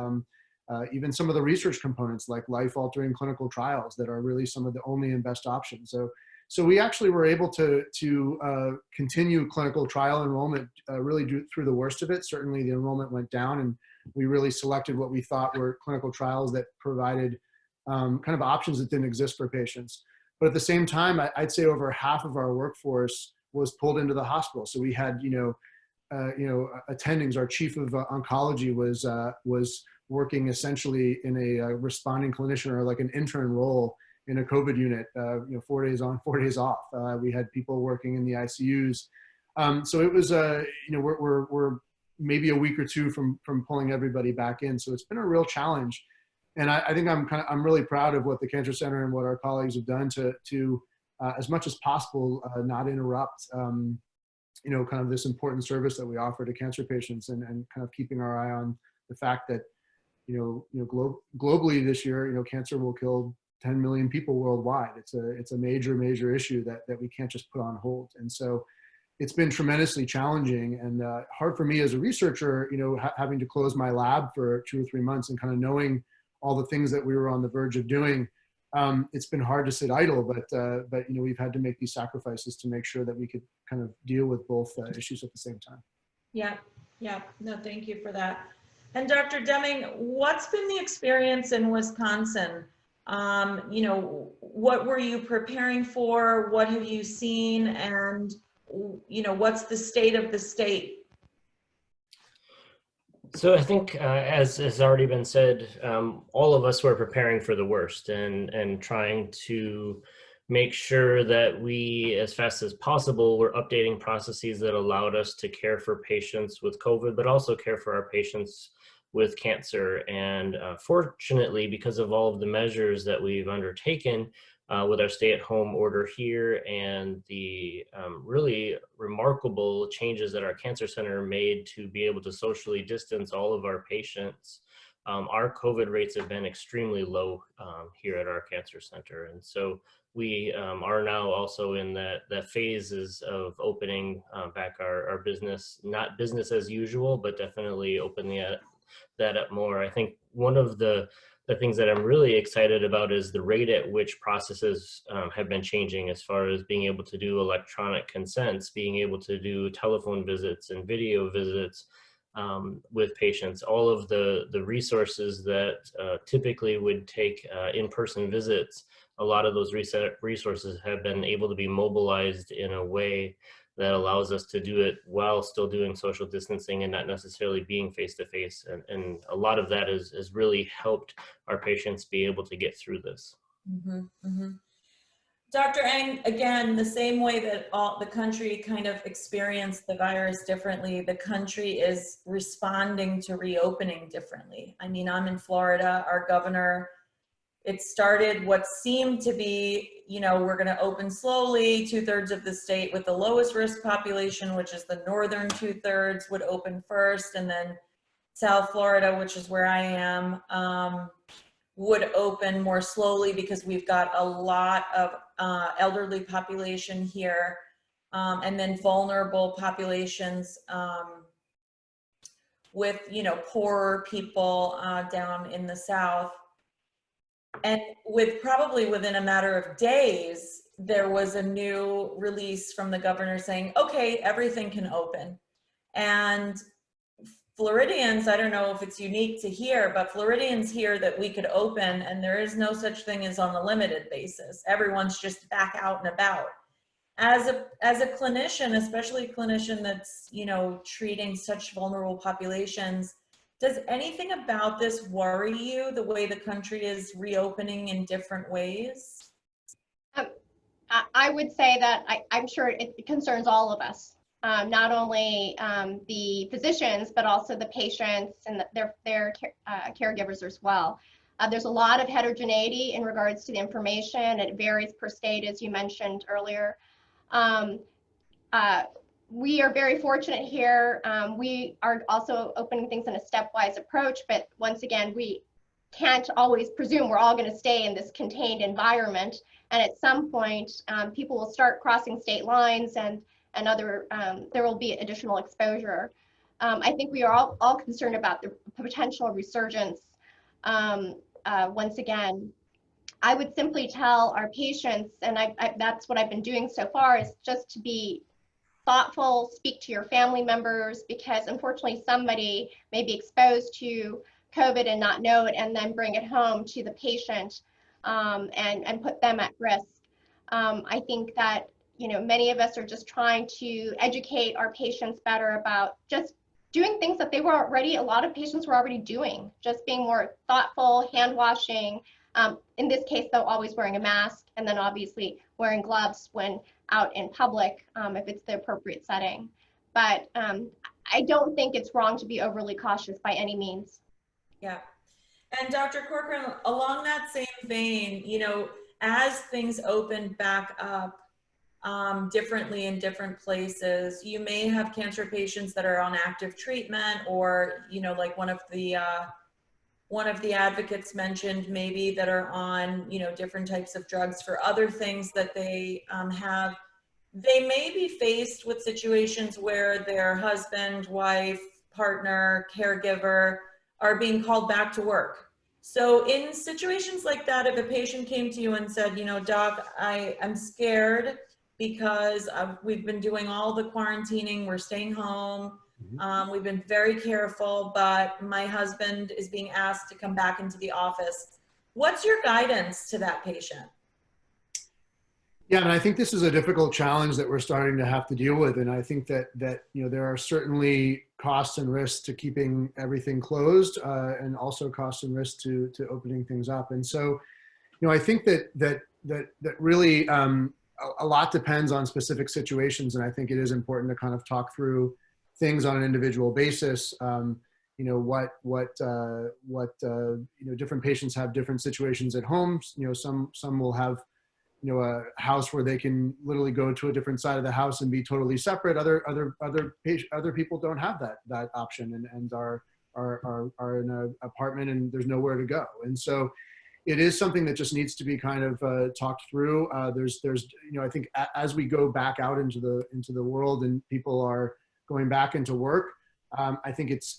even some of the research components like life-altering clinical trials that are really some of the only and best options. So we actually were able to continue clinical trial enrollment really through the worst of it. Certainly the enrollment went down, and we really selected what we thought were clinical trials that provided kind of options that didn't exist for patients. But at the same time, I'd say over half of our workforce was pulled into the hospital. So we had attendings. Our chief of oncology was working essentially in a responding clinician, or like an intern role in a COVID unit, 4 days on, 4 days off. We had people working in the ICUs. So it was, we're maybe a week or two from pulling everybody back in. So it's been a real challenge. And I think I'm really proud of what the Cancer Center and what our colleagues have done to as much as possible, not interrupt, kind of this important service that we offer to cancer patients, and kind of keeping our eye on the fact that, globally this year, cancer will kill 10 million people worldwide. It's a major issue that we can't just put on hold. And so it's been tremendously challenging and hard for me as a researcher, having to close my lab for 2 or 3 months and kind of knowing all the things that we were on the verge of doing. It's been hard to sit idle, but we've had to make these sacrifices to make sure that we could kind of deal with both issues at the same time. Yeah. No, thank you for that. And Dr. Deming, what's been the experience in Wisconsin? What were you preparing for? What have you seen? And, what's the state of the state? So I think, as has already been said, all of us were preparing for the worst and trying to make sure that we, as fast as possible, were updating processes that allowed us to care for patients with COVID, but also care for our patients with cancer. And fortunately, because of all of the measures that we've undertaken with our stay-at-home order here and the really remarkable changes that our cancer center made to be able to socially distance all of our patients, our COVID rates have been extremely low here at our cancer center. And so we are now also in that phases of opening back our business, not business as usual, but definitely opening that up more. I think one of the things that I'm really excited about is the rate at which processes have been changing, as far as being able to do electronic consents, being able to do telephone visits and video visits with patients. All of the resources that typically would take in-person visits, a lot of those resources have been able to be mobilized in a way that allows us to do it while still doing social distancing and not necessarily being face-to-face. And a lot of that has really helped our patients be able to get through this. Mm-hmm, mm-hmm. Dr. Eng, again, the same way that the country kind of experienced the virus differently, the country is responding to reopening differently. I mean, I'm in Florida, our governor, it started what seemed to be, we're going to open slowly. 2/3 of the state with the lowest risk population, which is the northern 2/3, would open first. And then South Florida, which is where I am, would open more slowly because we've got a lot of elderly population here. And then vulnerable populations with, poorer people down in the South. And probably within a matter of days, there was a new release from the governor saying, okay, everything can open. And Floridians, I don't know if it's unique to here, but Floridians hear that we could open and there is no such thing as on a limited basis. Everyone's just back out and about. As a clinician, especially a clinician that's, treating such vulnerable populations, does anything about this worry you, the way the country is reopening in different ways? I would say that I'm sure it concerns all of us, not only the physicians, but also the patients and their caregivers as well. There's a lot of heterogeneity in regards to the information. It varies per state, as you mentioned earlier. We are very fortunate here. We are also opening things in a stepwise approach, but once again, we can't always presume we're all going to stay in this contained environment. And at some point, people will start crossing state lines and other, there will be additional exposure. I think we are all concerned about the potential resurgence. Once again, I would simply tell our patients, and that's what I've been doing so far, is just to be thoughtful, speak to your family members, because unfortunately somebody may be exposed to COVID and not know it, and then bring it home to the patient and put them at risk. I think that, you know, many of us are just trying to educate our patients better about just doing things that they were already, a lot of patients were already doing, just being more thoughtful, hand washing, in this case though, always wearing a mask, and then obviously wearing gloves when out in public, if it's the appropriate setting. But I don't think it's wrong to be overly cautious by any means. Yeah. And Dr. Corcoran, along that same vein, you know, as things open back up differently in different places, you may have cancer patients that are on active treatment, or, you know, like one of the advocates mentioned, maybe, that are on, you know, different types of drugs for other things that they have. They may be faced with situations where their husband, wife, partner, caregiver are being called back to work. So in situations like that, if a patient came to you and said, you know, doc, I'm scared because we've been doing all the quarantining, we're staying home, we've been very careful, but my husband is being asked to come back into the office. What's your guidance to that patient? Yeah, and I think this is a difficult challenge that we're starting to have to deal with. And I think that you know, there are certainly costs and risks to keeping everything closed, and also costs and risks to opening things up. And so, you know, I think that really a lot depends on specific situations. And I think it is important to kind of talk through things on an individual basis. You know, you know, different patients have different situations at home. You know, some will have, you know, a house where they can literally go to a different side of the house and be totally separate. Other people don't have that option and are in an apartment and there's nowhere to go. And so it is something that just needs to be kind of talked through. There's you know, I think as we go back out into the world and people are going back into work, I think it's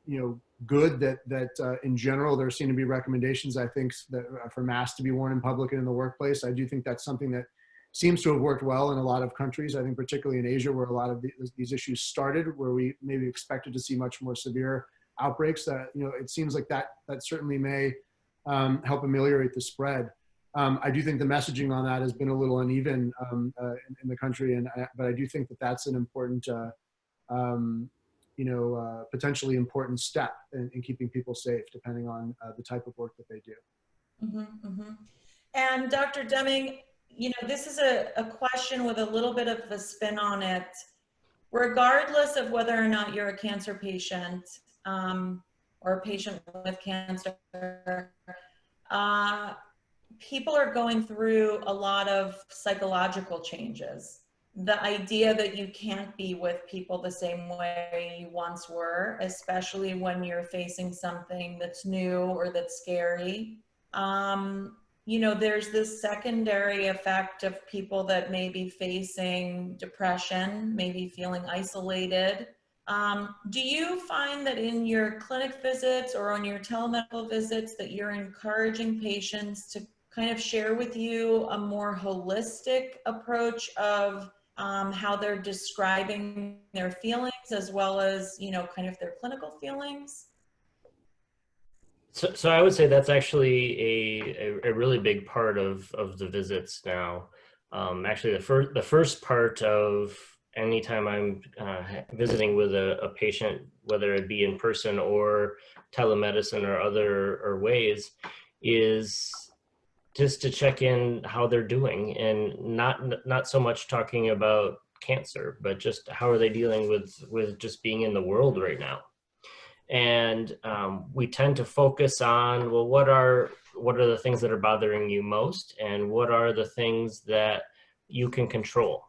you know, good that in general there seem to be recommendations, I think, that for masks to be worn in public and in the workplace. I do think that's something that seems to have worked well in a lot of countries. I think particularly in Asia, where a lot of these issues started, where we maybe expected to see much more severe outbreaks. That, you know, it seems like that certainly may help ameliorate the spread. I do think the messaging on that has been a little uneven in the country, but I do think that that's an important you know, potentially important step in keeping people safe, depending on the type of work that they do. And Dr. Deming, you know, this is a question with a little bit of a spin on it. Regardless of whether or not you're a cancer patient or a patient with cancer, people are going through a lot of psychological changes. The idea that you can't be with people the same way you once were, especially when you're facing something that's new or that's scary. You know, there's this secondary effect of people that may be facing depression, maybe feeling isolated. Do you find that in your clinic visits or on your telemental visits that you're encouraging patients to kind of share with you a more holistic approach of how they're describing their feelings, as well as, you know, kind of their clinical feelings? So I would say that's actually a really big part of the visits now. Actually, the first part of anytime I'm visiting with a patient, whether it be in person or telemedicine or other ways, is just to check in how they're doing, and not so much talking about cancer, but just how are they dealing with just being in the world right now. And we tend to focus on, well, what are the things that are bothering you most, and what are the things that you can control.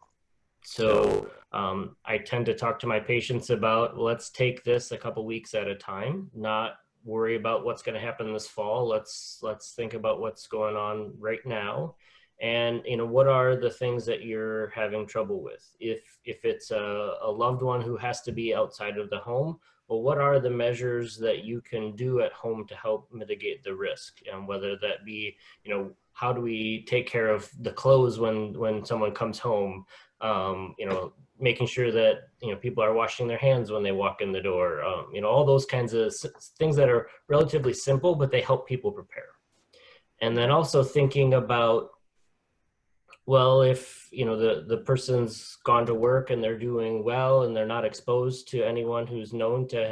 So I tend to talk to my patients about, let's take this a couple weeks at a time, not worry about what's going to happen this fall. Let's think about what's going on right now. And, you know, what are the things that you're having trouble with? If it's a loved one who has to be outside of the home, well, what are the measures that you can do at home to help mitigate the risk? And whether that be, you know, how do we take care of the clothes when someone comes home? You know, making sure that, you know, people are washing their hands when they walk in the door. You know, all those kinds of things that are relatively simple, but they help people prepare. And then also thinking about, well, if, you know, the person's gone to work and they're doing well and they're not exposed to anyone who's known to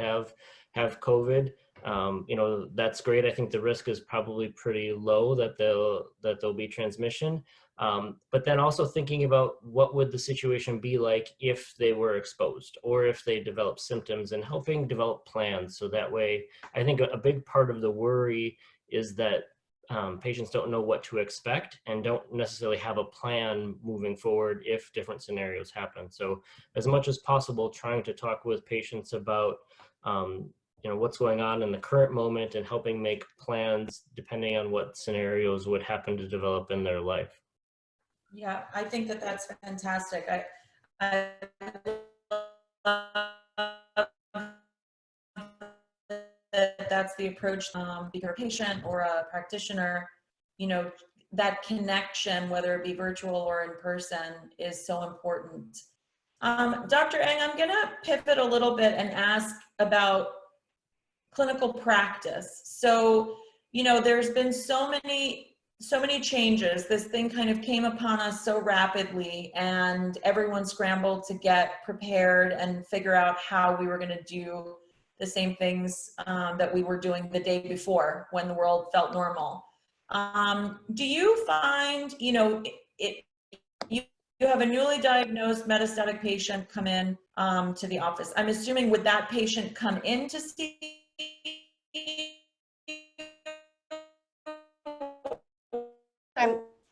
have COVID, you know, that's great. I think the risk is probably pretty low that there'll be transmission. But then also thinking about what would the situation be like if they were exposed, or if they develop symptoms, and helping develop plans. So that way, I think a big part of the worry is that patients don't know what to expect and don't necessarily have a plan moving forward if different scenarios happen. So as much as possible, trying to talk with patients about you know, what's going on in the current moment, and helping make plans depending on what scenarios would happen to develop in their life. Yeah, I think that that's fantastic. I that's the approach. Be a patient or a practitioner, you know, that connection, whether it be virtual or in person, is so important. Dr. Eng, I'm gonna pivot a little bit and ask about clinical practice. So, you know, there's been so many changes. This thing kind of came upon us so rapidly, and everyone scrambled to get prepared and figure out how we were going to do the same things that we were doing the day before when the world felt normal. Do you find, you know, you have a newly diagnosed metastatic patient come in to the office. I'm assuming, would that patient come in to see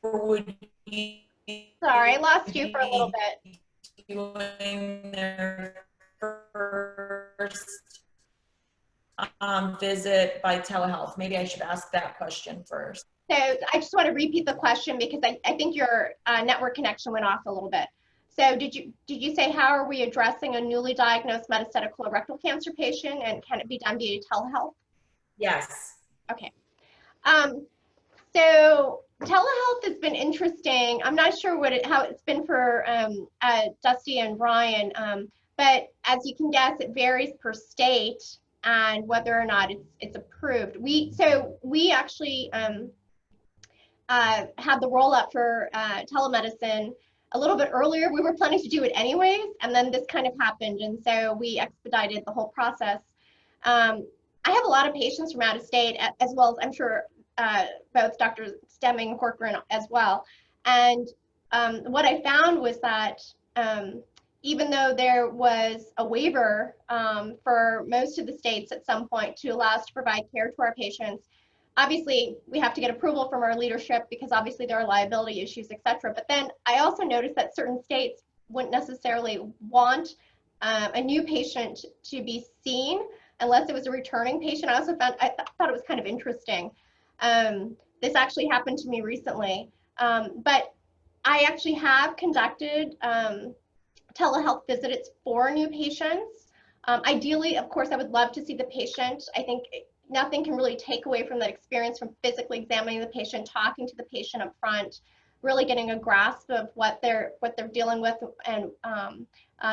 or would you Sorry, I lost you for a little bit. doing their first visit by telehealth? Maybe I should ask that question first. So I just want to repeat the question, because I think your network connection went off a little bit. So did you say, how are we addressing a newly diagnosed metastatic colorectal cancer patient, and can it be done via telehealth? Yes. Okay. So telehealth has been interesting. I'm not sure how it's been for Dusty and Brian, but as you can guess, it varies per state and whether or not it's approved. We actually had the roll up for telemedicine a little bit earlier. We were planning to do it anyways, and then this kind of happened, and so we expedited the whole process. I have a lot of patients from out of state, as well as I'm sure both Dr. Deming and Corcoran as well. And what I found was that even though there was a waiver for most of the states at some point to allow us to provide care to our patients, obviously we have to get approval from our leadership, because obviously there are liability issues, etc. But then I also noticed that certain states wouldn't necessarily want a new patient to be seen unless it was a returning patient. I thought it was kind of interesting. This actually happened to me recently, but I actually have conducted telehealth visits for new patients. Ideally, of course, I would love to see the patient. I think nothing can really take away from that experience, from physically examining the patient, talking to the patient up front, really getting a grasp of what they're dealing with, and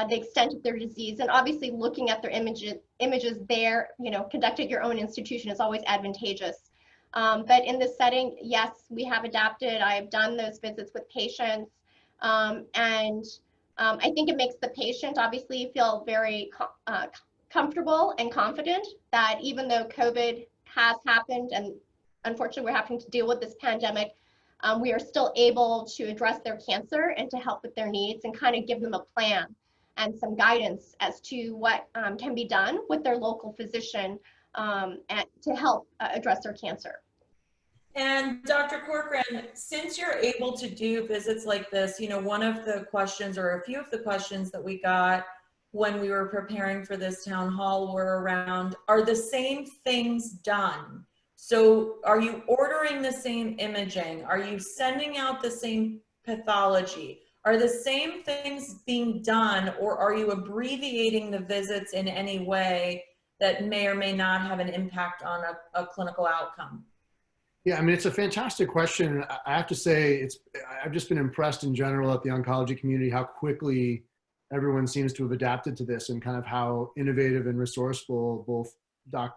the extent of their disease, and obviously looking at their images there, you know, conducted at your own institution is always advantageous. But in this setting, yes, we have adapted. I have done those visits with patients, and I think it makes the patient obviously feel very comfortable and confident that even though COVID has happened, and unfortunately we're having to deal with this pandemic, we are still able to address their cancer and to help with their needs and kind of give them a plan and some guidance as to what can be done with their local physician to help address their cancer. And Dr. Corcoran, since you're able to do visits like this, one of the questions, or a few of the questions that we got when we were preparing for this town hall were around, are the same things done? So are you ordering the same imaging? Are you sending out the same pathology? Are the same things being done, or are you abbreviating the visits in any way that may or may not have an impact on a clinical outcome? Yeah, I mean, it's a fantastic question. I have to say, I've just been impressed in general at the oncology community, how quickly everyone seems to have adapted to this and kind of how innovative and resourceful both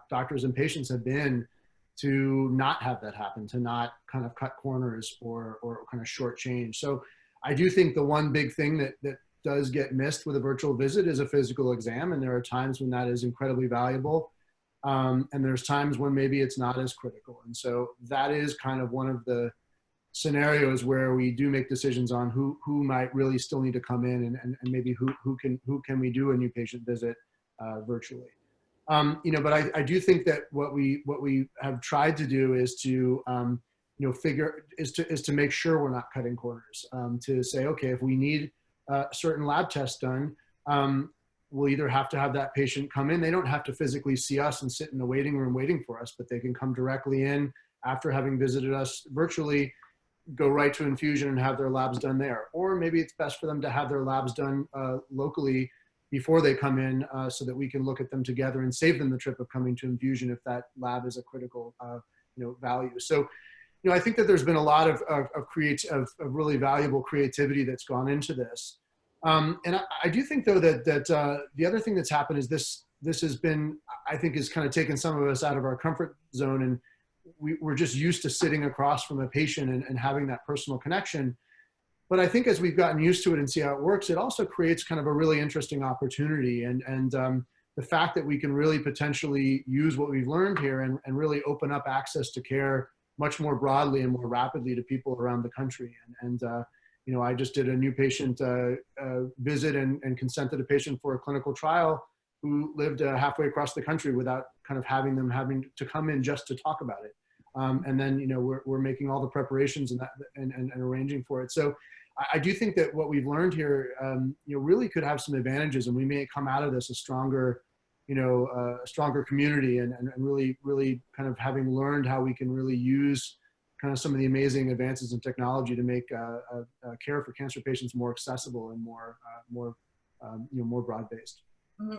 doctors and patients have been to not have that happen, to not kind of cut corners or kind of shortchange. So I do think the one big thing that does get missed with a virtual visit is a physical exam. And there are times when that is incredibly valuable. And there's times when maybe it's not as critical. And so that is kind of one of the scenarios where we do make decisions on who might really still need to come in and maybe who can we do a new patient visit virtually. But I do think that what we have tried to do is to make sure we're not cutting corners, to say, okay, if we need certain lab tests done, we'll either have to have that patient come in. They don't have to physically see us and sit in the waiting room waiting for us, but they can come directly in after having visited us virtually, go right to infusion and have their labs done there. Or maybe it's best for them to have their labs done locally before they come in, so that we can look at them together and save them the trip of coming to infusion if that lab is a critical value. So, I think that there's been a lot of really valuable creativity that's gone into this. And I do think, though, that the other thing that's happened is this has been, I think, has kind of taken some of us out of our comfort zone, and we're just used to sitting across from a patient and having that personal connection. But I think as we've gotten used to it and see how it works, it also creates kind of a really interesting opportunity. And the fact that we can really potentially use what we've learned here and really open up access to care much more broadly and more rapidly to people around the country. I just did a new patient visit and consented a patient for a clinical trial who lived halfway across the country without kind of having to come in just to talk about it. And then, we're making all the preparations and arranging for it. So I do think that what we've learned here, really could have some advantages, and we may come out of this a stronger community and really, really kind of having learned how we can really use kind of some of the amazing advances in technology to make care for cancer patients more accessible and more broad-based.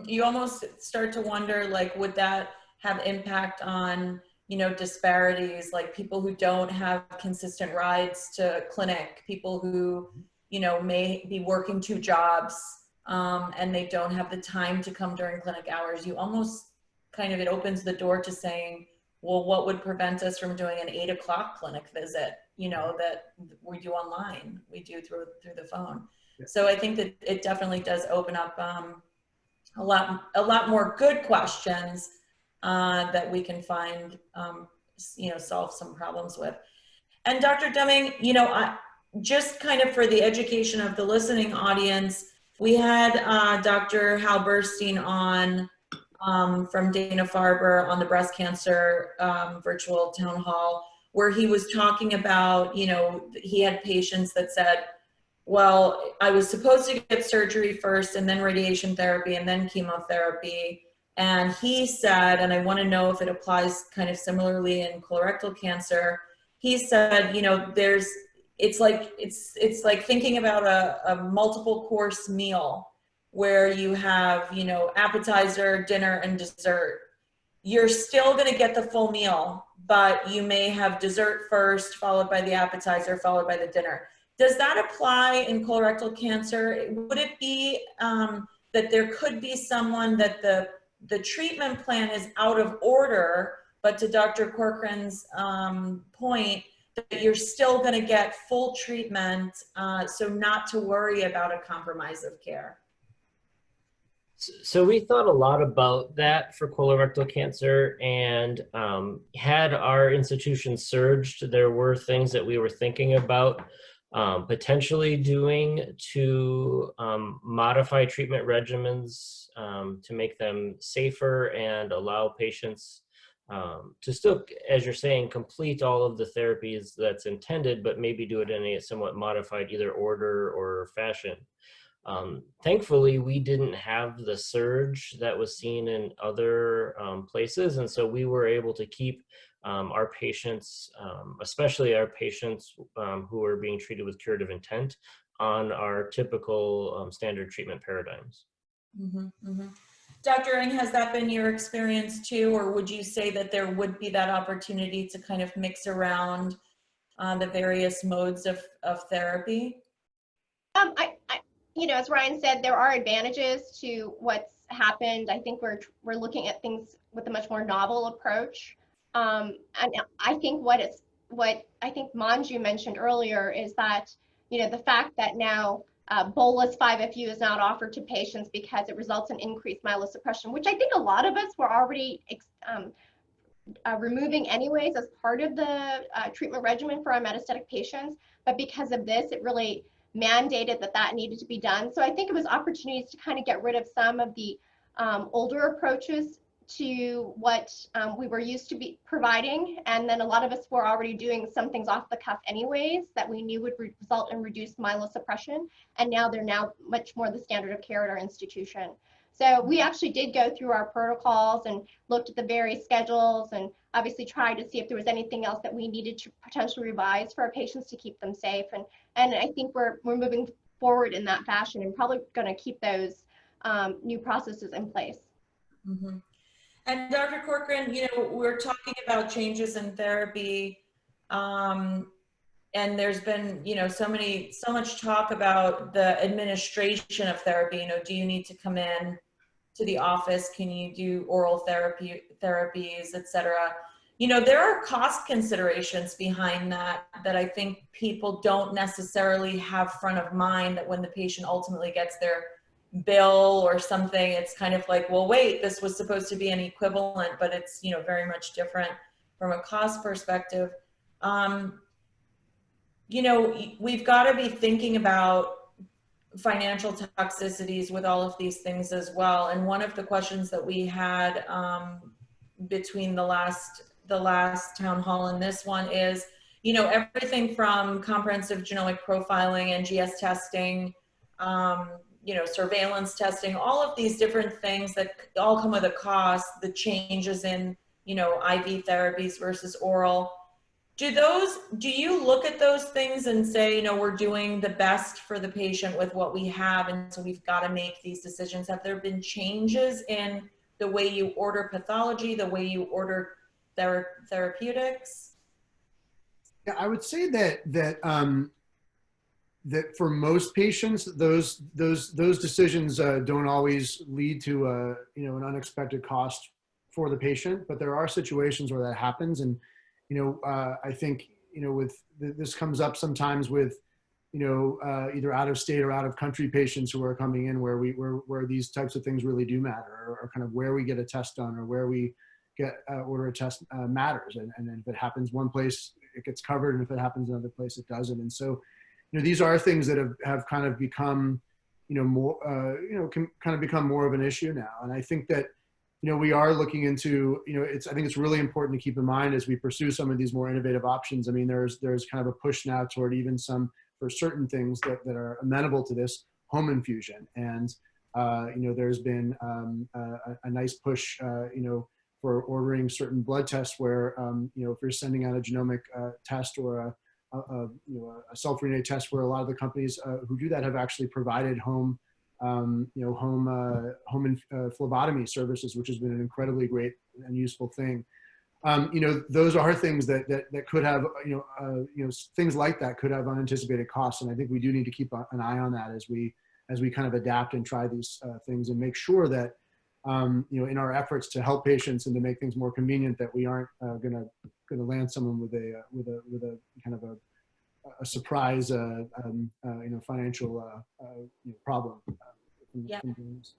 You almost start to wonder, like, would that have impact on, disparities, like people who don't have consistent rides to clinic, people who, may be working 2 jobs and they don't have the time to come during clinic hours. You almost it opens the door to saying, well, what would prevent us from doing an 8 o'clock clinic visit, that we do online, we do through the phone. Yeah. So I think that it definitely does open up a lot more good questions that we can find, solve some problems with. And Dr. Deming, just kind of for the education of the listening audience, we had Dr. Hal Burstein on from Dana-Farber on the breast cancer virtual town hall, where he was talking about, he had patients that said, well, I was supposed to get surgery first and then radiation therapy and then chemotherapy. And he said, and I want to know if it applies kind of similarly in colorectal cancer, he said, it's like thinking about a multiple course meal where you have, appetizer, dinner, and dessert. You're still going to get the full meal, but you may have dessert first, followed by the appetizer, followed by the dinner. Does that apply in colorectal cancer? Would it be that there could be someone that the treatment plan is out of order, but to Dr. Corcoran's point, that you're still going to get full treatment, so not to worry about a compromise of care? So we thought a lot about that for colorectal cancer, and had our institution surged, there were things that we were thinking about potentially doing to modify treatment regimens to make them safer and allow patients to still, as you're saying, complete all of the therapies that's intended, but maybe do it in a somewhat modified either order or fashion. Thankfully, we didn't have the surge that was seen in other places, and so we were able to keep our patients, especially our patients who are being treated with curative intent, on our typical standard treatment paradigms. Mm-hmm, mm-hmm. Dr. Eng, has that been your experience too, or would you say that there would be that opportunity to kind of mix around the various modes of therapy? You know, as Ryan said, there are advantages to what's happened. I think we're looking at things with a much more novel approach. And I think what I think Manju mentioned earlier is that, you know, the fact that now bolus 5-FU is not offered to patients because it results in increased myelosuppression, which I think a lot of us were already removing anyways as part of the treatment regimen for our metastatic patients. But because of this, it really mandated that needed to be done. So I think it was opportunities to kind of get rid of some of the older approaches to what we were used to be providing. And then a lot of us were already doing some things off the cuff anyways that we knew would result in reduced myelosuppression. And now they're much more the standard of care at our institution. So we actually did go through our protocols and looked at the various schedules and obviously tried to see if there was anything else that we needed to potentially revise for our patients to keep them safe. And I think we're moving forward in that fashion and probably going to keep those new processes in place. Mm-hmm. And Dr. Corcoran, you know, we're talking about changes in therapy, and there's been, you know, so much talk about the administration of therapy. You know, do you need to come in to the office? Can you do oral therapies, et cetera? You know, there are cost considerations behind that I think people don't necessarily have front of mind, that when the patient ultimately gets their bill or something, it's kind of like, well, wait, this was supposed to be an equivalent, but it's, you know, very much different from a cost perspective. You know, we've got to be thinking about financial toxicities with all of these things as well. And one of the questions that we had between the last town hall and this one is, you know, everything from comprehensive genomic profiling, NGS testing, you know, surveillance testing, all of these different things that all come with a cost, the changes in, you know, IV therapies versus oral. Do you look at those things and say, you know, we're doing the best for the patient with what we have, and so we've got to make these decisions? Have there been changes in the way you order pathology, the way you order therapeutics? Yeah, I would say that for most patients, those decisions don't always lead to you know, an unexpected cost for the patient, but there are situations where that happens. And you know, I think, you know, this comes up sometimes with, you know, either out of state or out of country patients who are coming in where these types of things really do matter, or kind of where we get a test done or where we get order a test matters. And then if it happens one place, it gets covered, and if it happens another place, it doesn't. And so, you know, these are things that have kind of become, you know, more, you know, can kind of become more of an issue now. And I think that, you know, we are looking into, you know, I think it's really important to keep in mind as we pursue some of these more innovative options. I mean, there's kind of a push now toward even some, for certain things that are amenable to this, home infusion. And, you know, there's been a nice push, you know, for ordering certain blood tests where, you know, if you're sending out a genomic test or you know, a cell-free DNA test, where a lot of the companies who do that have actually provided home you know, home phlebotomy services, which has been an incredibly great and useful thing. You know, those are things that could have, you know, things like that could have unanticipated costs. And I think we do need to keep an eye on that as we kind of adapt and try these things, and make sure that, you know, in our efforts to help patients and to make things more convenient, that we aren't gonna land someone with a kind of a surprise, you know, financial you know, problem. Yeah.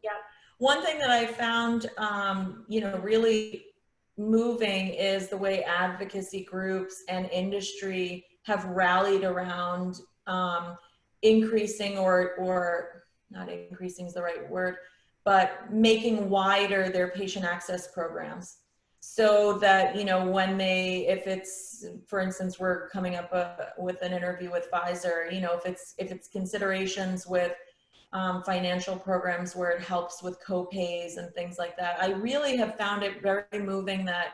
Yeah. One thing that I found, you know, really moving is the way advocacy groups and industry have rallied around increasing or not increasing is the right word, but making wider their patient access programs. So that, you know, when they, if it's, for instance, we're coming up with an interview with Pfizer, you know, if it's considerations with financial programs where it helps with co-pays and things like that. I really have found it very moving that,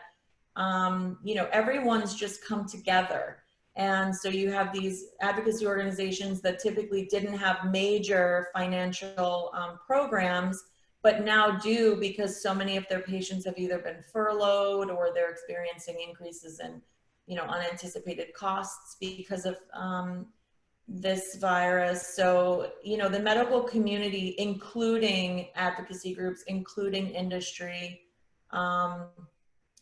you know, everyone's just come together. And so you have these advocacy organizations that typically didn't have major financial programs, but now do, because so many of their patients have either been furloughed or they're experiencing increases in, you know, unanticipated costs because of this virus. So, you know, the medical community, including advocacy groups, including industry,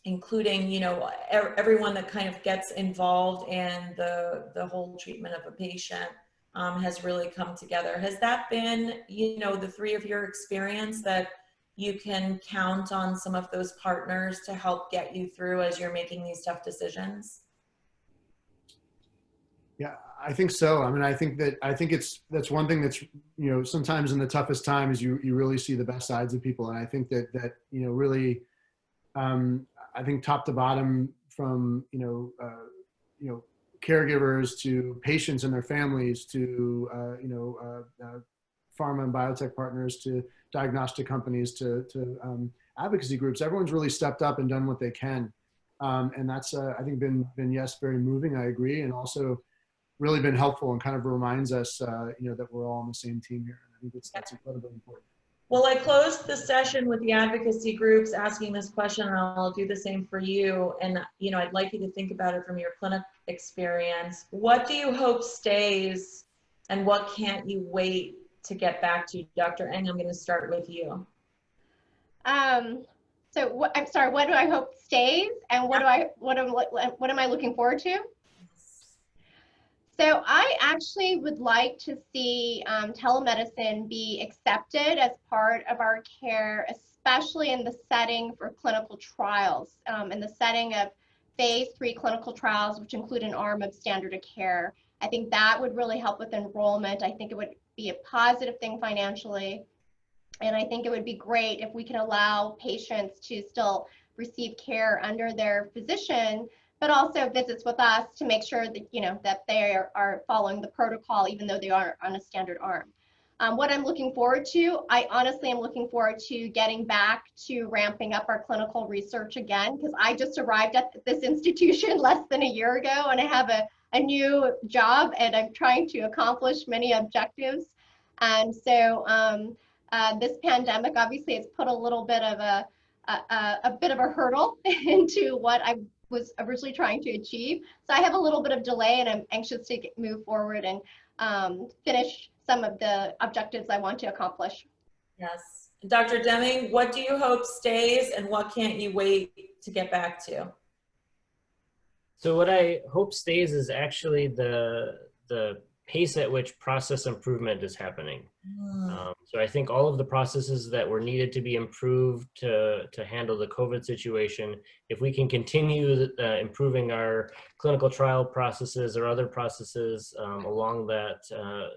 including, you know, everyone that kind of gets involved in the whole treatment of a patient, has really come together. Has that been, you know, the three of your experience that you can count on some of those partners to help get you through as you're making these tough decisions? Yeah, I think so. I mean, I think that's one thing that's, you know, sometimes in the toughest times, you really see the best sides of people. And I think that, you know, really, I think top to bottom, from, you know, caregivers to patients and their families to, you know, pharma and biotech partners to diagnostic companies to advocacy groups, everyone's really stepped up and done what they can. And that's, I think, been, yes, very moving. I agree. And also really been helpful and kind of reminds us, you know, that we're all on the same team here. And I think that's incredibly important. Well, I closed the session with the advocacy groups asking this question, and I'll do the same for you. And, you know, I'd like you to think about it from your clinic experience. What do you hope stays and what can't you wait to get back to? Dr. Eng, I'm going to start with you. So what, I'm sorry, what do I hope stays and what am I looking forward to? So I actually would like to see telemedicine be accepted as part of our care, especially in the setting for clinical trials, in the setting of phase 3 clinical trials, which include an arm of standard of care. I think that would really help with enrollment. I think it would be a positive thing financially. And I think it would be great if we can allow patients to still receive care under their physician, but also visits with us to make sure that, you know, that they are following the protocol, even though they are on a standard arm. What I'm looking forward to, I honestly am looking forward to getting back to ramping up our clinical research again, because I just arrived at this institution less than a year ago, and I have a new job, and I'm trying to accomplish many objectives. And so this pandemic obviously has put a little bit of a hurdle into what I was originally trying to achieve. So I have a little bit of delay, and I'm anxious to move forward and finish some of the objectives I want to accomplish. Yes. Dr. Deming, what do you hope stays and what can't you wait to get back to? So what I hope stays is actually the pace at which process improvement is happening. So I think all of the processes that were needed to be improved to handle the COVID situation, if we can continue improving our clinical trial processes or other processes along that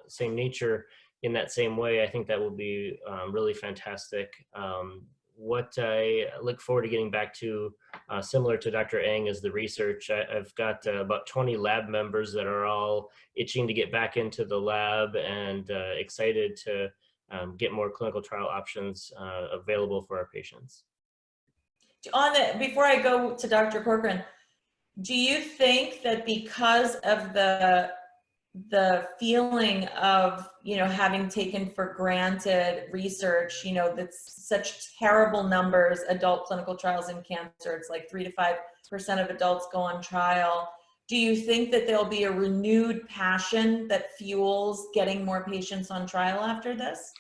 same nature in that same way, I think that will be really fantastic. What I look forward to getting back to, similar to Dr. Eng, is the research. I've got about 20 lab members that are all itching to get back into the lab and excited to get more clinical trial options available for our patients. Before I go to Dr. Corcoran, do you think that because of the feeling of, you know, having taken for granted research, you know, that's such terrible numbers, adult clinical trials in cancer, it's like 3 to 5% of adults go on trial. Do you think that there'll be a renewed passion that fuels getting more patients on trial after this?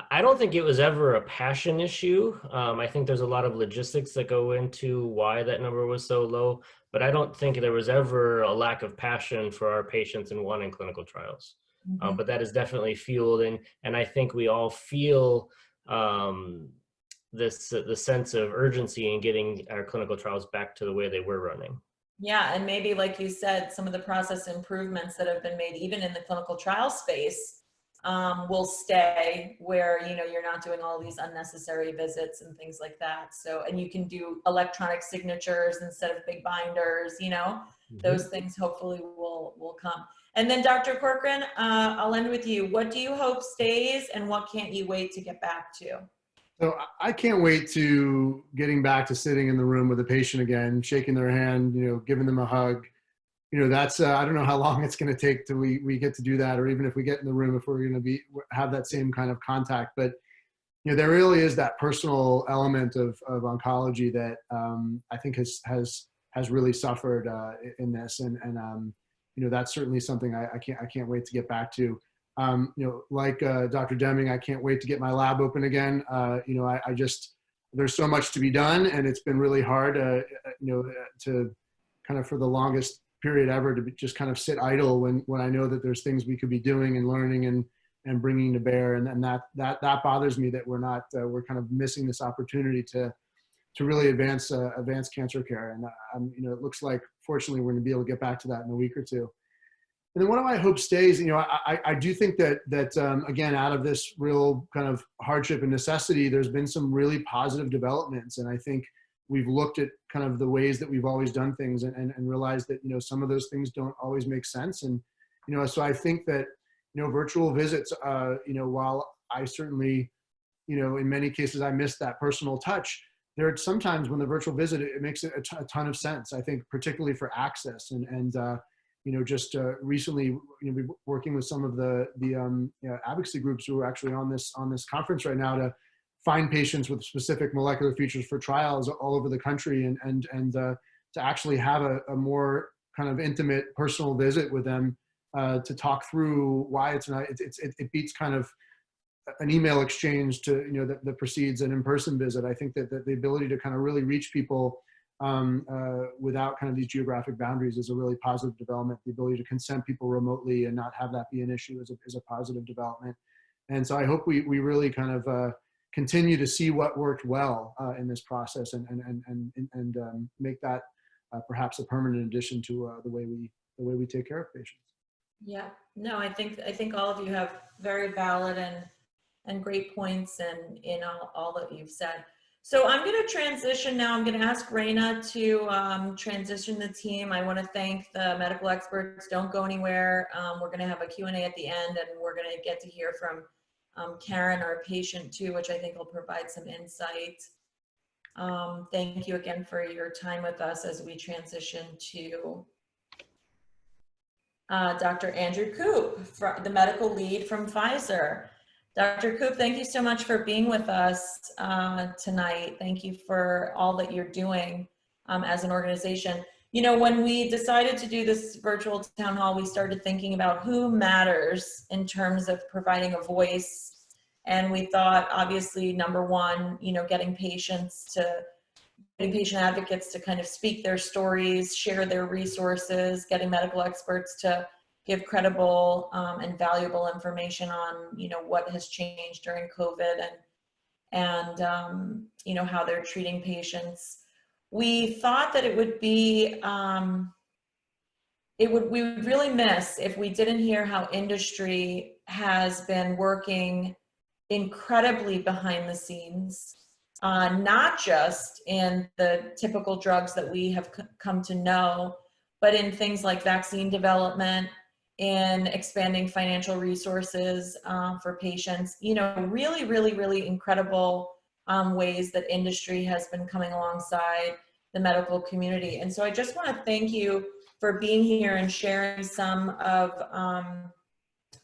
I don't think it was ever a passion issue. I think there's a lot of logistics that go into why that number was so low, but I don't think there was ever a lack of passion for our patients in wanting clinical trials. But that is definitely fueled, and I think we all feel the sense of urgency in getting our clinical trials back to the way they were running. Yeah, and maybe like you said, some of the process improvements that have been made, even in the clinical trial space, will stay, where you're not doing all these unnecessary visits and things like that. So, and you can do electronic signatures instead of big binders. Those things hopefully will come. And then Dr. Corcoran, I'll end with you. What do you hope stays, and what can't you wait to get back to? So I can't wait to getting back to sitting in the room with a patient again, shaking their hand, giving them a hug. That's I don't know how long it's going to take till we get to do that, or even if we get in the room, if we're going to have that same kind of contact. But there really is that personal element of oncology that I think has really suffered in this, and that's certainly something I can't wait to get back to. Like Dr. Deming, I can't wait to get my lab open again. I just, there's so much to be done, and it's been really hard, to kind of for the longest period ever to just kind of sit idle when I know that there's things we could be doing and learning and bringing to bear. And that bothers me, that we're kind of missing this opportunity to really advance cancer care. And it looks like, fortunately, we're going to be able to get back to that in a week or two. And then one of my hopes stays, I do think that again, out of this real kind of hardship and necessity, there's been some really positive developments. And I think we've looked at kind of the ways that we've always done things and realized that, some of those things don't always make sense. And, so I think that, virtual visits, while I certainly, in many cases, I miss that personal touch, there are sometimes when the virtual visit, it makes a ton of sense, I think, particularly for access. And just recently, we're working with some of the advocacy groups who are actually on this conference right now to find patients with specific molecular features for trials all over the country, and to actually have a more kind of intimate personal visit with them to talk through why it's not. It beats kind of an email exchange to that precedes an in-person visit. I think that the ability to kind of really reach people without kind of these geographic boundaries is a really positive development. The ability to consent people remotely and not have that be an issue is a positive development. And so I hope we really kind of continue to see what worked well in this process and make that perhaps a permanent addition to the way we take care of patients. Yeah, no, I think all of you have very valid and great points in all that you've said. So I'm going to transition now. I'm going to ask Raina to transition the team. I want to thank the medical experts. Don't go anywhere. We're going to have a Q&A at the end, and we're going to get to hear from Karen, our patient too, which I think will provide some insight. Thank you again for your time with us as we transition to Dr. Andrew Koop, the medical lead from Pfizer. Dr. Koop, thank you so much for being with us tonight. Thank you for all that you're doing as an organization. When we decided to do this virtual town hall, we started thinking about who matters in terms of providing a voice. And we thought, obviously, number one, getting patient advocates to kind of speak their stories, share their resources, getting medical experts to give credible and valuable information on, what has changed during COVID and how they're treating patients. We thought that it would be, we would really miss if we didn't hear how industry has been working incredibly behind the scenes, not just in the typical drugs that we have come to know, but in things like vaccine development, in expanding financial resources for patients, really, really, really incredible ways that industry has been coming alongside the medical community. And so I just want to thank you for being here and sharing some of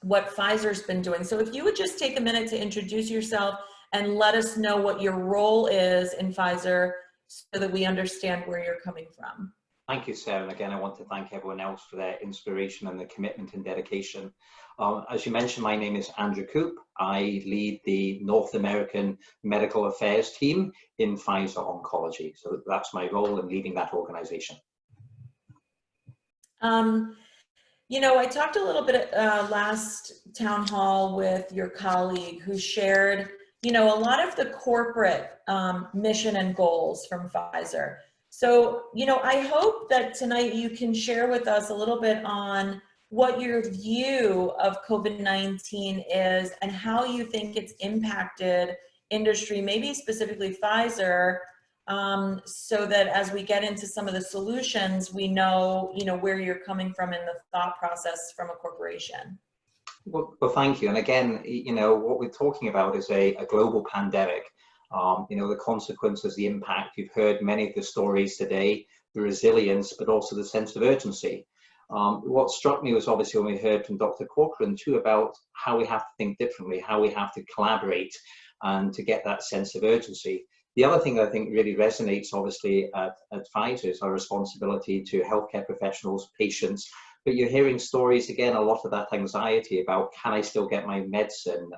what Pfizer's been doing. So if you would just take a minute to introduce yourself and let us know what your role is in Pfizer so that we understand where you're coming from. Thank you, Sarah. And again, I want to thank everyone else for their inspiration and their commitment and dedication. As you mentioned, my name is Andrew Koop. I lead the North American Medical Affairs team in Pfizer Oncology. So that's my role in leading that organization. I talked a little bit last town hall with your colleague who shared you know, a lot of the corporate mission and goals from Pfizer. So, you know, I hope that tonight you can share with us a little bit on what your view of COVID-19 is and how you think it's impacted industry, maybe specifically Pfizer, so that as we get into some of the solutions, we know, you know, where you're coming from in the thought process from a corporation. Well, thank you. And again, you know, what we're talking about is a global pandemic. You know, the consequences, the impact. You've heard many of the stories today, the resilience, but also the sense of urgency. What struck me was obviously when we heard from Dr. Corcoran too about how we have to think differently, how we have to collaborate and to get that sense of urgency. The other thing that I think really resonates obviously at Pfizer is our responsibility to healthcare professionals, patients, but you're hearing stories again, a lot of that anxiety about, can I still get my medicine?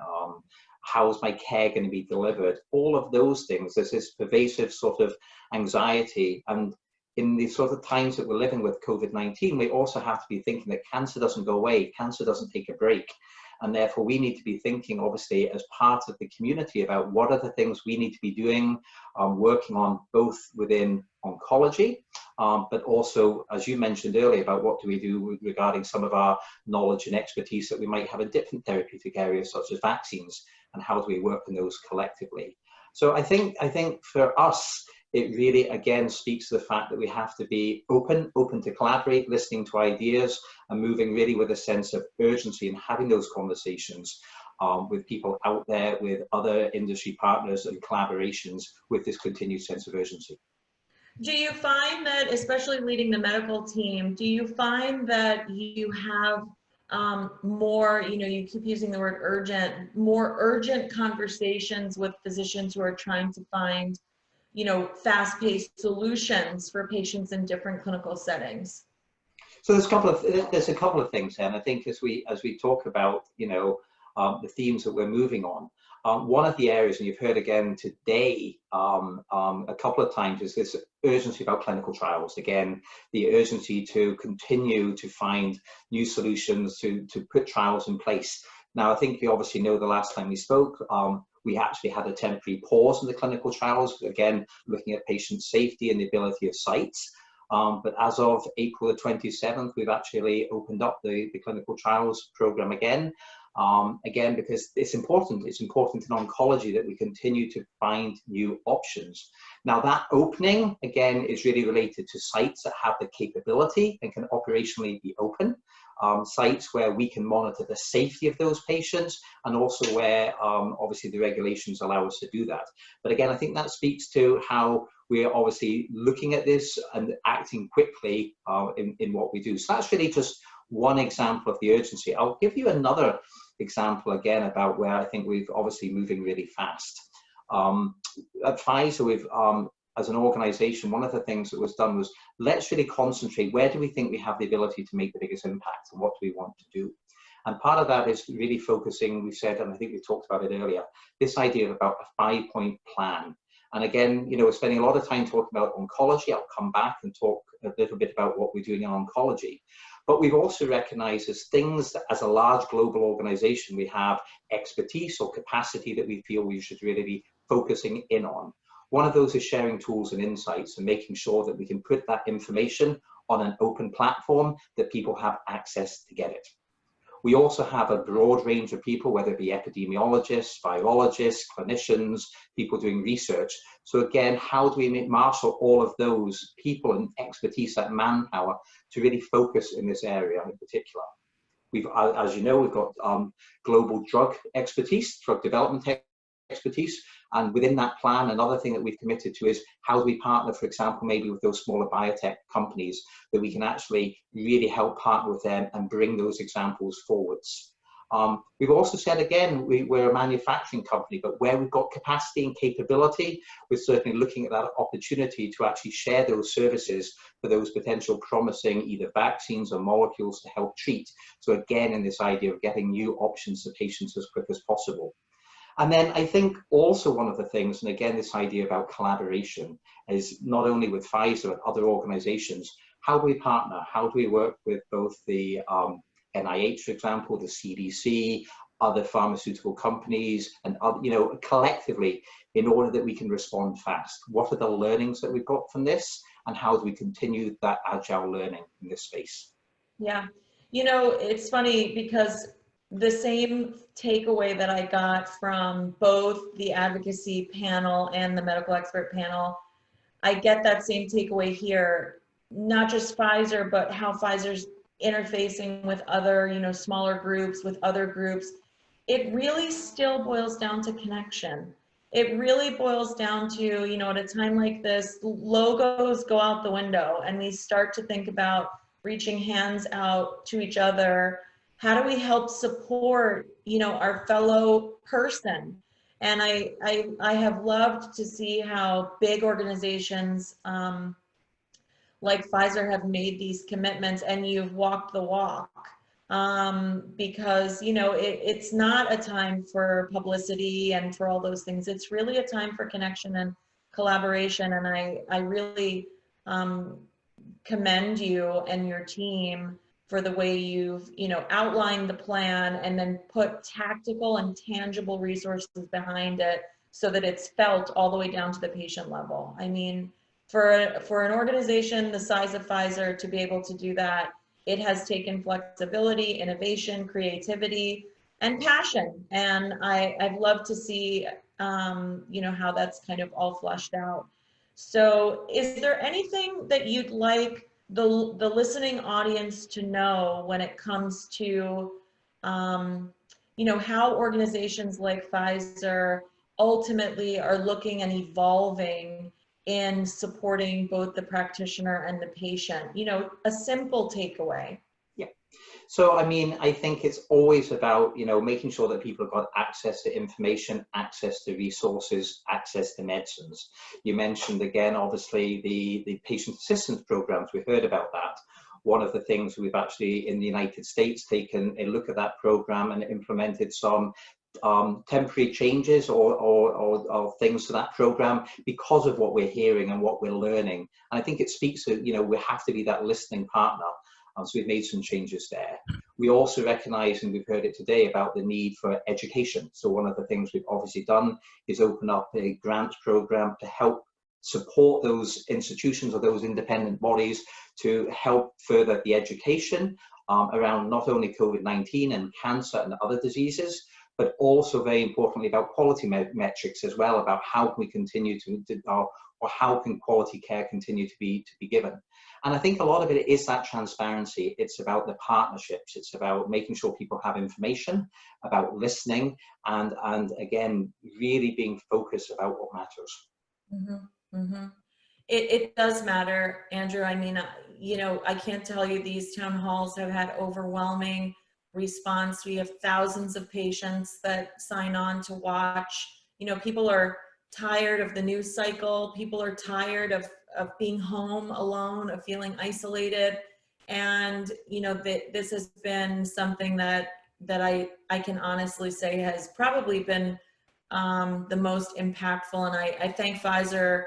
How is my care going to be delivered? All of those things, there's this pervasive sort of anxiety. And in the sort of times that we're living with COVID-19, we also have to be thinking that cancer doesn't go away, cancer doesn't take a break. And therefore we need to be thinking obviously as part of the community about what are the things we need to be doing, working on both within oncology, but also, as you mentioned earlier, about what do we do regarding some of our knowledge and expertise that we might have in different therapeutic areas such as vaccines, and how do we work on those collectively. So I think for us, it really, again, speaks to the fact that we have to be open to collaborate, listening to ideas, and moving really with a sense of urgency and having those conversations with people out there, with other industry partners and collaborations with this continued sense of urgency. Do you find that, especially leading the medical team, do you find that you have more, you know, you keep using the word urgent, more urgent conversations with physicians who are trying to find, you know, fast-paced solutions for patients in different clinical settings? So there's a couple of things, and I think as we talk about, you know, the themes that we're moving on, one of the areas, and you've heard again today a couple of times, is this urgency about clinical trials. Again, the urgency to continue to find new solutions, to put trials in place. Now, I think you obviously know the last time we spoke, we actually had a temporary pause in the clinical trials, again, looking at patient safety and the ability of sites. But as of April the 27th, we've actually opened up the clinical trials program again. Again, because it's important in oncology that we continue to find new options. Now that opening, again, is really related to sites that have the capability and can operationally be open. Sites where we can monitor the safety of those patients, and also where obviously the regulations allow us to do that. But again, I think that speaks to how we're obviously looking at this and acting quickly in what we do. So that's really just one example of the urgency. I'll give you another example again about where I think we've obviously moving really fast. At Pfizer, we've as an organization, one of the things that was done was, let's really concentrate, where do we think we have the ability to make the biggest impact, and what do we want to do? And part of that is really focusing, we said, and I think we talked about it earlier, this idea about a 5-point plan. And again, you know, we're spending a lot of time talking about oncology. I'll come back and talk a little bit about what we're doing in oncology. But we've also recognized as things that, as a large global organization, we have expertise or capacity that we feel we should really be focusing in on. One of those is sharing tools and insights and making sure that we can put that information on an open platform that people have access to get it. We also have a broad range of people, whether it be epidemiologists, virologists, clinicians, people doing research. So again, how do we marshal all of those people and expertise, that manpower, to really focus in this area in particular? We've, as you know, we've got global drug expertise, drug development expertise. And within that plan, another thing that we've committed to is how do we partner, for example, maybe with those smaller biotech companies, that we can actually really help partner with them and bring those examples forwards. We've also said, again, we're a manufacturing company, but where we've got capacity and capability, we're certainly looking at that opportunity to actually share those services for those potential promising either vaccines or molecules to help treat. So again, in this idea of getting new options to patients as quick as possible. And then I think also one of the things, and again, this idea about collaboration, is not only with Pfizer, but other organizations, how do we partner? How do we work with both the NIH, for example, the CDC, other pharmaceutical companies, and collectively, in order that we can respond fast? What are the learnings that we've got from this, and how do we continue that agile learning in this space? Yeah, it's funny because the same takeaway that I got from both the advocacy panel and the medical expert panel, I get that same takeaway here, not just Pfizer, but how Pfizer's interfacing with other, smaller groups, with other groups. It really still boils down to connection. It really boils down to, at a time like this, logos go out the window and we start to think about reaching hands out to each other. How do we help support, our fellow person? And I have loved to see how big organizations like Pfizer have made these commitments, and you've walked the walk. Because, it's not a time for publicity and for all those things. It's really a time for connection and collaboration. And I really commend you and your team for the way you've, outlined the plan and then put tactical and tangible resources behind it so that it's felt all the way down to the patient level. I mean, for an organization the size of Pfizer to be able to do that, it has taken flexibility, innovation, creativity, and passion. And I'd love to see, how that's kind of all fleshed out. So is there anything that you'd like the listening audience to know when it comes to, how organizations like Pfizer ultimately are looking and evolving in supporting both the practitioner and the patient? A simple takeaway. Yeah. So, I think it's always about, making sure that people have got access to information, access to resources, access to medicines. You mentioned again, obviously, the patient assistance programs. We heard about that. One of the things we've actually in the United States taken a look at that program and implemented some temporary changes or things to that program because of what we're hearing and what we're learning. And I think it speaks to, we have to be that listening partner. So we've made some changes there. We also recognize, and we've heard it today, about the need for education. So one of the things we've obviously done is open up a grant program to help support those institutions or those independent bodies to help further the education around not only COVID-19 and cancer and other diseases, but also very importantly about quality metrics as well, about how can we continue or how can quality care continue to be given. And I think a lot of it is that transparency. It's about the partnerships. It's about making sure people have information, about listening, and again, really being focused about what matters. Mm-hmm. Mm-hmm. It does matter, Andrew. I mean, I can't tell you, these town halls have had overwhelming response. We have thousands of patients that sign on to watch. People are tired of the news cycle. People are tired of being home alone, of feeling isolated. And, this has been something that I can honestly say has probably been the most impactful. And I thank Pfizer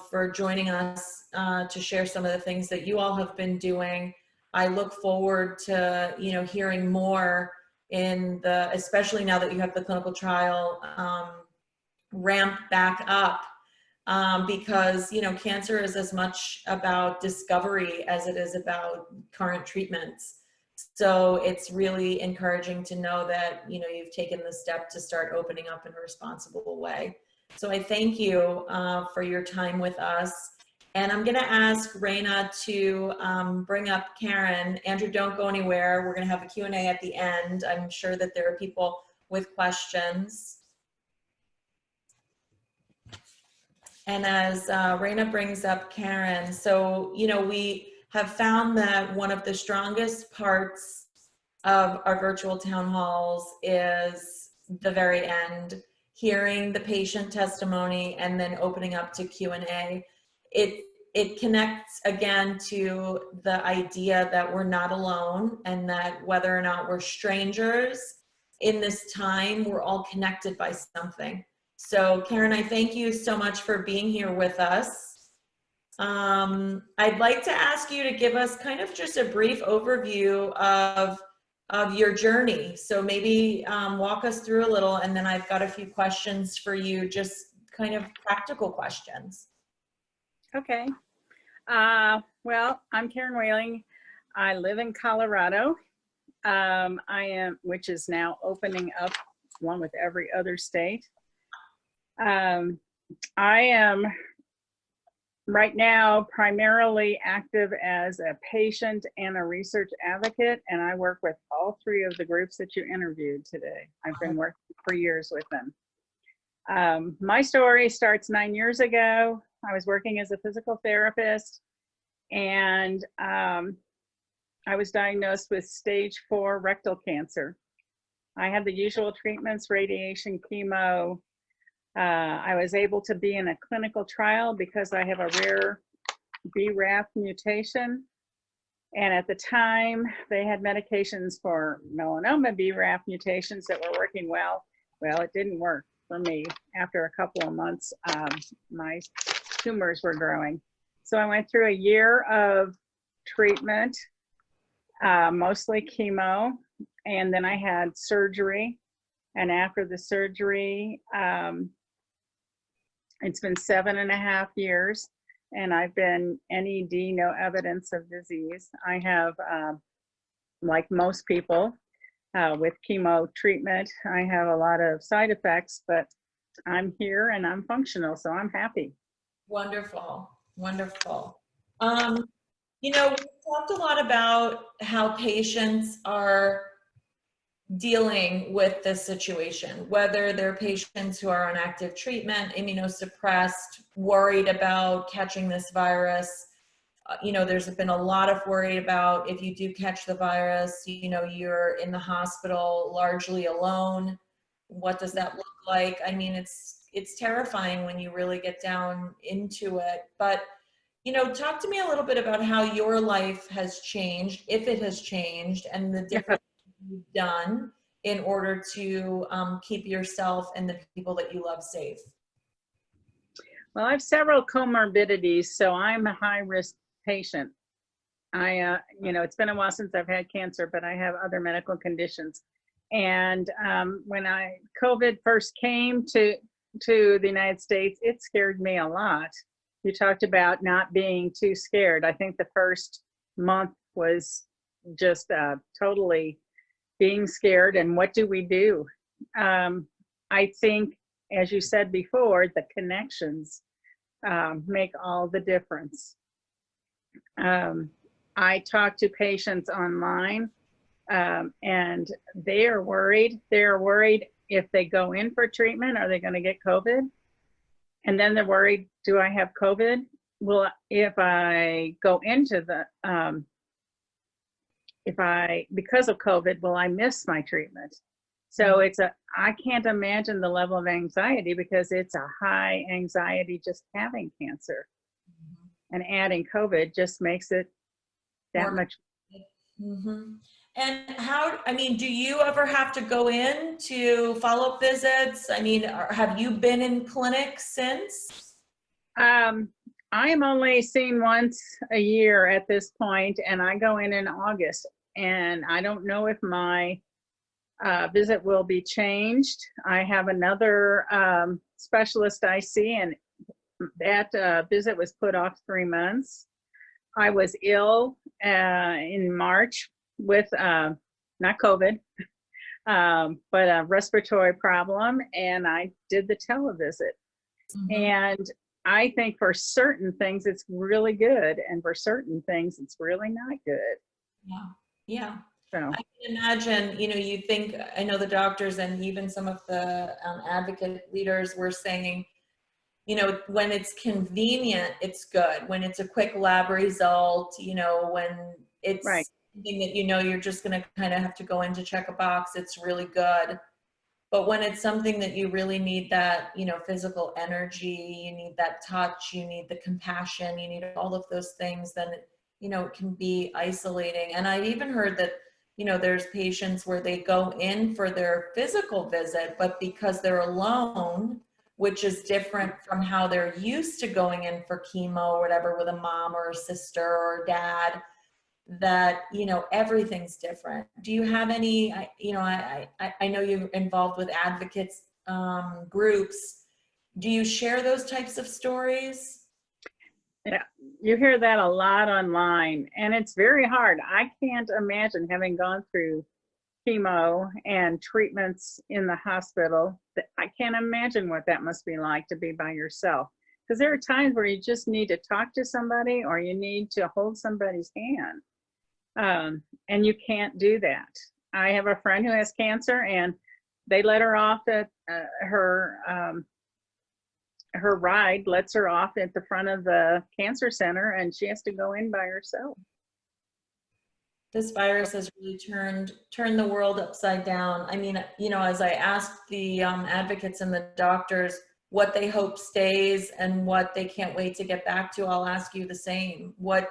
for joining us to share some of the things that you all have been doing. I look forward to, hearing more especially now that you have the clinical trial ramp back up, because, cancer is as much about discovery as it is about current treatments. So it's really encouraging to know that, you've taken the step to start opening up in a responsible way. So I thank you for your time with us. And I'm going to ask Raina to bring up Karen. Andrew, don't go anywhere. We're going to have a Q&A at the end. I'm sure that there are people with questions. And as Raina brings up Karen, so, we have found that one of the strongest parts of our virtual town halls is the very end, hearing the patient testimony and then opening up to Q&A. It connects again to the idea that we're not alone, and that whether or not we're strangers in this time, we're all connected by something. So Karen, I thank you so much for being here with us. I'd like to ask you to give us kind of just a brief overview of of your journey. So maybe walk us through a little, and then I've got a few questions for you, just kind of practical questions. Okay. Well, I'm Karen Whaling. I live in Colorado. Which is now opening up one with every other state. I am right now primarily active as a patient and a research advocate, and I work with all three of the groups that you interviewed today. I've been working for years with them. My story starts 9 years ago. I was working as a physical therapist, and I was diagnosed with stage 4 rectal cancer. I had the usual treatments, radiation, chemo. I was able to be in a clinical trial because I have a rare BRAF mutation. And at the time, they had medications for melanoma BRAF mutations that were working well. Well, it didn't work for me. After a couple of months, my tumors were growing. So I went through a year of treatment, mostly chemo, and then I had surgery. And after the surgery, it's been 7.5 years, and I've been NED, no evidence of disease. I have, like most people with chemo treatment, I have a lot of side effects, but I'm here and I'm functional, so I'm happy. Wonderful, wonderful. You know, we've talked a lot about how patients are dealing with this situation, whether they're patients who are on active treatment, immunosuppressed, worried about catching this virus. You know, there's been a lot of worry about if you do catch the virus, you know, you're in the hospital largely alone. What does that look like? I mean, it's terrifying when you really get down into it. But, you know, talk to me a little bit about how your life has changed, if it has changed, and the different you've done in order to keep yourself and the people that you love safe. Well, I have several comorbidities, so I'm a high-risk patient. You know, it's been a while since I've had cancer, but I have other medical conditions. And when COVID first came to the United States, it scared me a lot. You talked about not being too scared. I think the first month was just totally being scared. And what do we do? I think, as you said before, the connections make all the difference. I talk to patients online, and they are worried. They're worried if they go in for treatment, are they going to get COVID? And then they're worried, do I have COVID? Well, if I go into the, because of COVID, will I miss my treatment? So I can't imagine the level of anxiety, because it's a high anxiety just having cancer. And adding COVID just makes it that much. Mm-hmm. And do you ever have to go in to follow-up visits? I mean, have you been in clinic since? I'm only seen once a year at this point, and I go in August, and I don't know if my visit will be changed. I have another specialist I see, and that visit was put off 3 months. I was ill in March with not COVID, but a respiratory problem, and I did the televisit. Mm-hmm. And I think for certain things it's really good, and for certain things it's really not good. Yeah, yeah. So I can imagine, you know, you think, I know the doctors and even some of the advocate leaders were saying, you know, when it's convenient, it's good. When it's a quick lab result, you know, when it's right. something that, you know, you're just going to kind of have to go in to check a box, it's really good. But when it's something that you really need that, you know, physical energy, you need that touch, you need the compassion, you need all of those things, then, you know, it can be isolating. And I've even heard that, you know, there's patients where they go in for their physical visit, but because they're alone, which is different from how they're used to going in for chemo or whatever with a mom or a sister or dad, that, you know, everything's different. Do you have any, you know, I know you're involved with advocates groups. Do you share those types of stories? Yeah, you hear that a lot online, and it's very hard. I can't imagine, having gone through chemo and treatments in the hospital, I can't imagine what that must be like to be by yourself. Because there are times where you just need to talk to somebody, or you need to hold somebody's hand, and you can't do that. I have a friend who has cancer, and they let her off at her ride lets her off at the front of the cancer center, and she has to go in by herself. This virus has really turned the world upside down. I mean, you know, as I asked the advocates and the doctors what they hope stays and what they can't wait to get back to, I'll ask you the same. What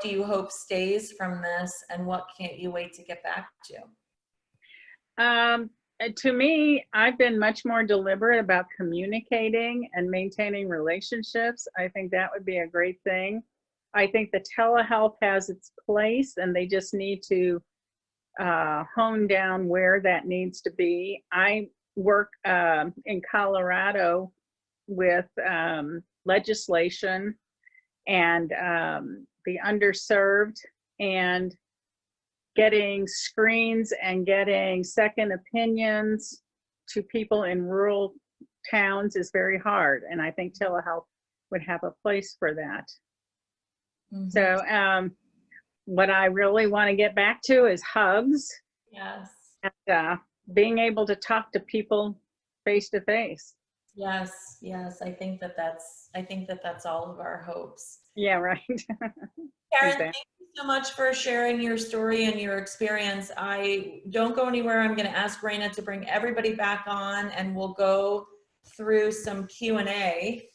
do you hope stays from this, and what can't you wait to get back to? To me, I've been much more deliberate about communicating and maintaining relationships. I think that would be a great thing. I think the telehealth has its place, and they just need to hone down where that needs to be. I work in Colorado with legislation and the underserved, and getting screens and getting second opinions to people in rural towns is very hard. And I think telehealth would have a place for that. Mm-hmm. So what I really want to get back to is hugs. Yes. And being able to talk to people face to face. Yes, yes. I think that that's all of our hopes. Yeah, right. Karen, thank you so much for sharing your story and your experience. I don't go anywhere. I'm going to ask Raina to bring everybody back on, and we'll go through some Q&A.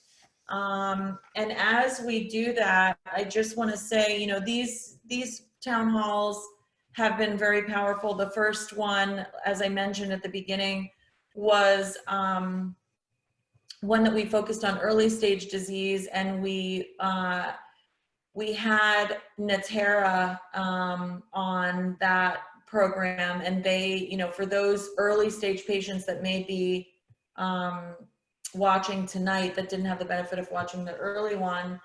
And as we do that, I just want to say, you know, these town halls have been very powerful. The first one, as I mentioned at the beginning, was one that we focused on early stage disease, and we had Natera on that program, and they, you know, for those early stage patients that may be watching tonight that didn't have the benefit of watching the early one,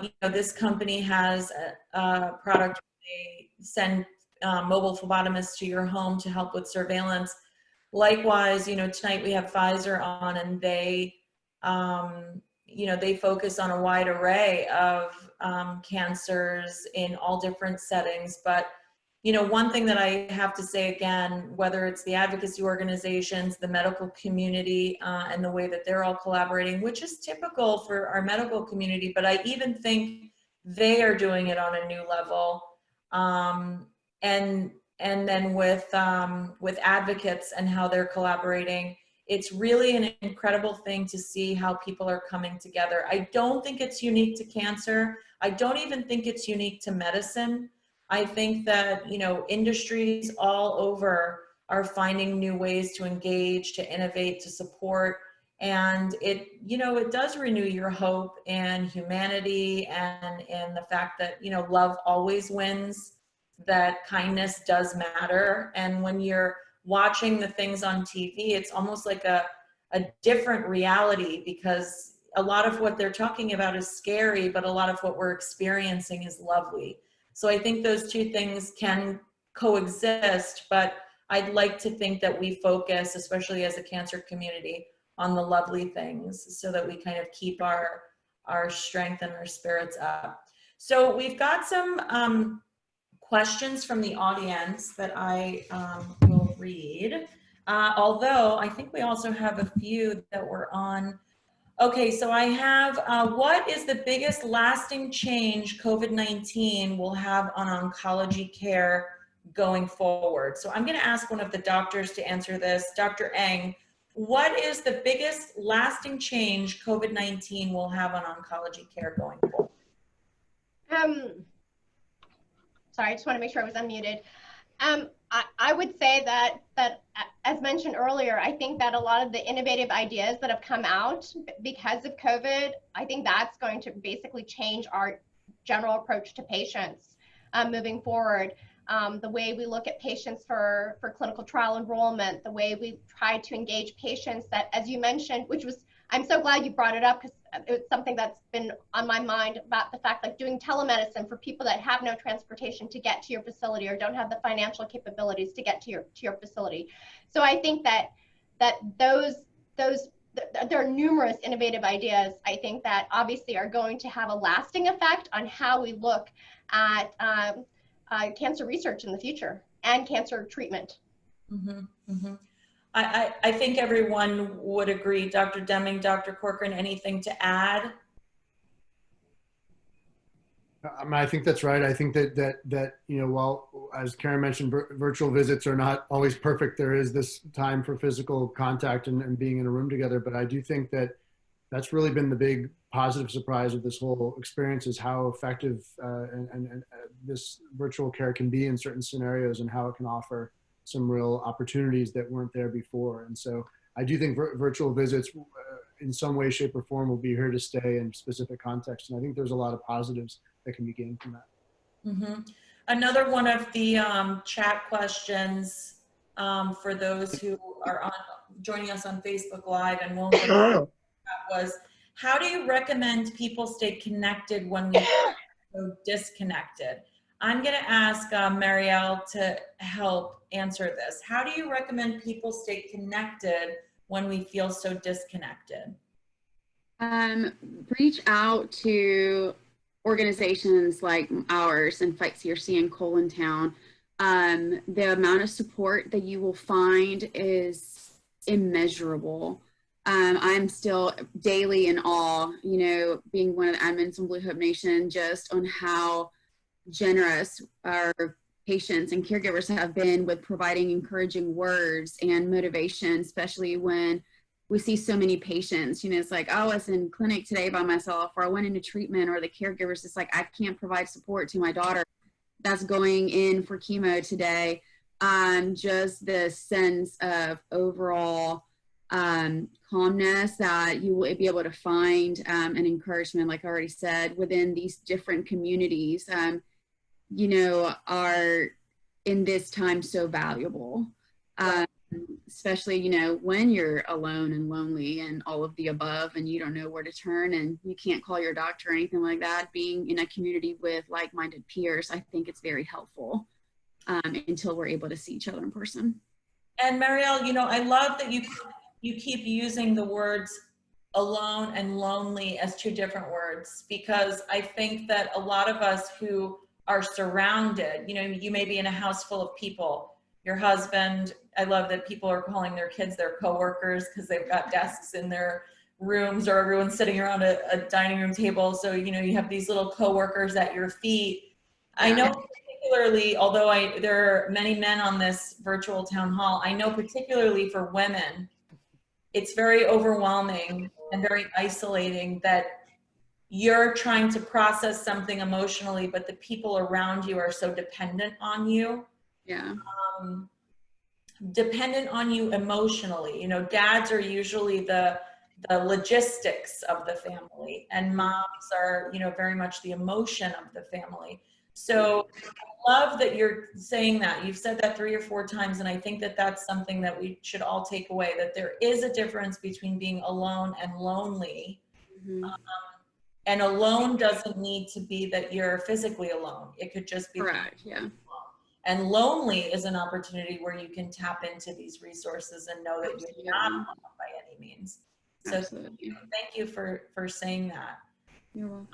you know, this company has a product where they send mobile phlebotomists to your home to help with surveillance. Likewise, you know, tonight we have Pfizer on, and they, you know, they focus on a wide array of cancers in all different settings. But, you know, one thing that I have to say again, whether it's the advocacy organizations, the medical community, and the way that they're all collaborating, which is typical for our medical community, but I even think they are doing it on a new level. And then with advocates and how they're collaborating, it's really an incredible thing to see how people are coming together. I don't think it's unique to cancer. I don't even think it's unique to medicine. I think that, you know, industries all over are finding new ways to engage, to innovate, to support. And it, you know, it does renew your hope in humanity and in the fact that, you know, love always wins, that kindness does matter. And when you're watching the things on TV, it's almost like a different reality, because a lot of what they're talking about is scary, but a lot of what we're experiencing is lovely. So I think those two things can coexist, but I'd like to think that we focus, especially as a cancer community, on the lovely things so that we kind of keep our strength and our spirits up. So we've got some questions from the audience that I will read. Although I think we also have a few that were on. Okay, so I have, what is the biggest lasting change COVID-19 will have on oncology care going forward? So I'm gonna ask one of the doctors to answer this. Dr. Eng, what is the biggest lasting change COVID-19 will have on oncology care going forward? Sorry, I just want to make sure I was unmuted. I would say that as mentioned earlier, I think that a lot of the innovative ideas that have come out because of COVID, I think that's going to basically change our general approach to patients. moving forward. The way we look at patients for clinical trial enrollment, the way we try to engage patients that, as you mentioned, which was, I'm so glad you brought it up because it's something that's been on my mind about the fact like doing telemedicine for people that have no transportation to get to your facility or don't have the financial capabilities to get to your facility. So I think that there are numerous innovative ideas, I think, that obviously are going to have a lasting effect on how we look at cancer research in the future and cancer treatment. I think everyone would agree. Dr. Deming, Dr. Corcoran, anything to add? I think that's right. I think that you know, while, as Karen mentioned, virtual visits are not always perfect, there is this time for physical contact and being in a room together. But I do think that that's really been the big positive surprise of this whole experience, is how effective this virtual care can be in certain scenarios, and how it can offer some real opportunities that weren't there before. And so I do think virtual visits in some way, shape, or form will be here to stay in specific contexts. And I think there's a lot of positives that can be gained from that. Another one of the chat questions for those who are joining us on Facebook Live and won't get that was, how do you recommend people stay connected when we so disconnected? I'm going to ask Marielle to help answer this. How do you recommend people stay connected when we feel so disconnected? Reach out to organizations like ours and Fight CRC in Colontown. The amount of support that you will find is immeasurable. I'm still daily in awe, you know, being one of the admins on Blue Hope Nation, just on how generous our patients and caregivers have been with providing encouraging words and motivation, especially when we see so many patients. You know, it's like, oh, I was in clinic today by myself, or I went into treatment, or the caregivers just like, I can't provide support to my daughter that's going in for chemo today. Just the sense of overall calmness that you will be able to find, and encouragement, like I already said, within these different communities, you know, are in this time so valuable. Especially, you know, when you're alone and lonely and all of the above, and you don't know where to turn and you can't call your doctor or anything like that, being in a community with like-minded peers, I think it's very helpful until we're able to see each other in person. And Marielle, you know, I love that you keep using the words alone and lonely as two different words, because I think that a lot of us who are surrounded, you know, you may be in a house full of people, your husband, I love that people are calling their kids their coworkers because they've got desks in their rooms, or everyone's sitting around a dining room table. So, you know, you have these little coworkers at your feet. I know particularly, although there are many men on this virtual town hall, I know particularly for women, it's very overwhelming and very isolating that you're trying to process something emotionally, but the people around you are so dependent on you. Yeah. Dependent on you emotionally. You know, dads are usually the logistics of the family, and moms are, you know, very much the emotion of the family. So I love that you're saying that. You've said that 3 or 4 times, and I think that that's something that we should all take away, that there is a difference between being alone and lonely. And alone doesn't need to be that you're physically alone. It could just be correct. Yeah. And lonely is an opportunity where you can tap into these resources and know that you're not alone by any means. So thank you for saying that. You're welcome.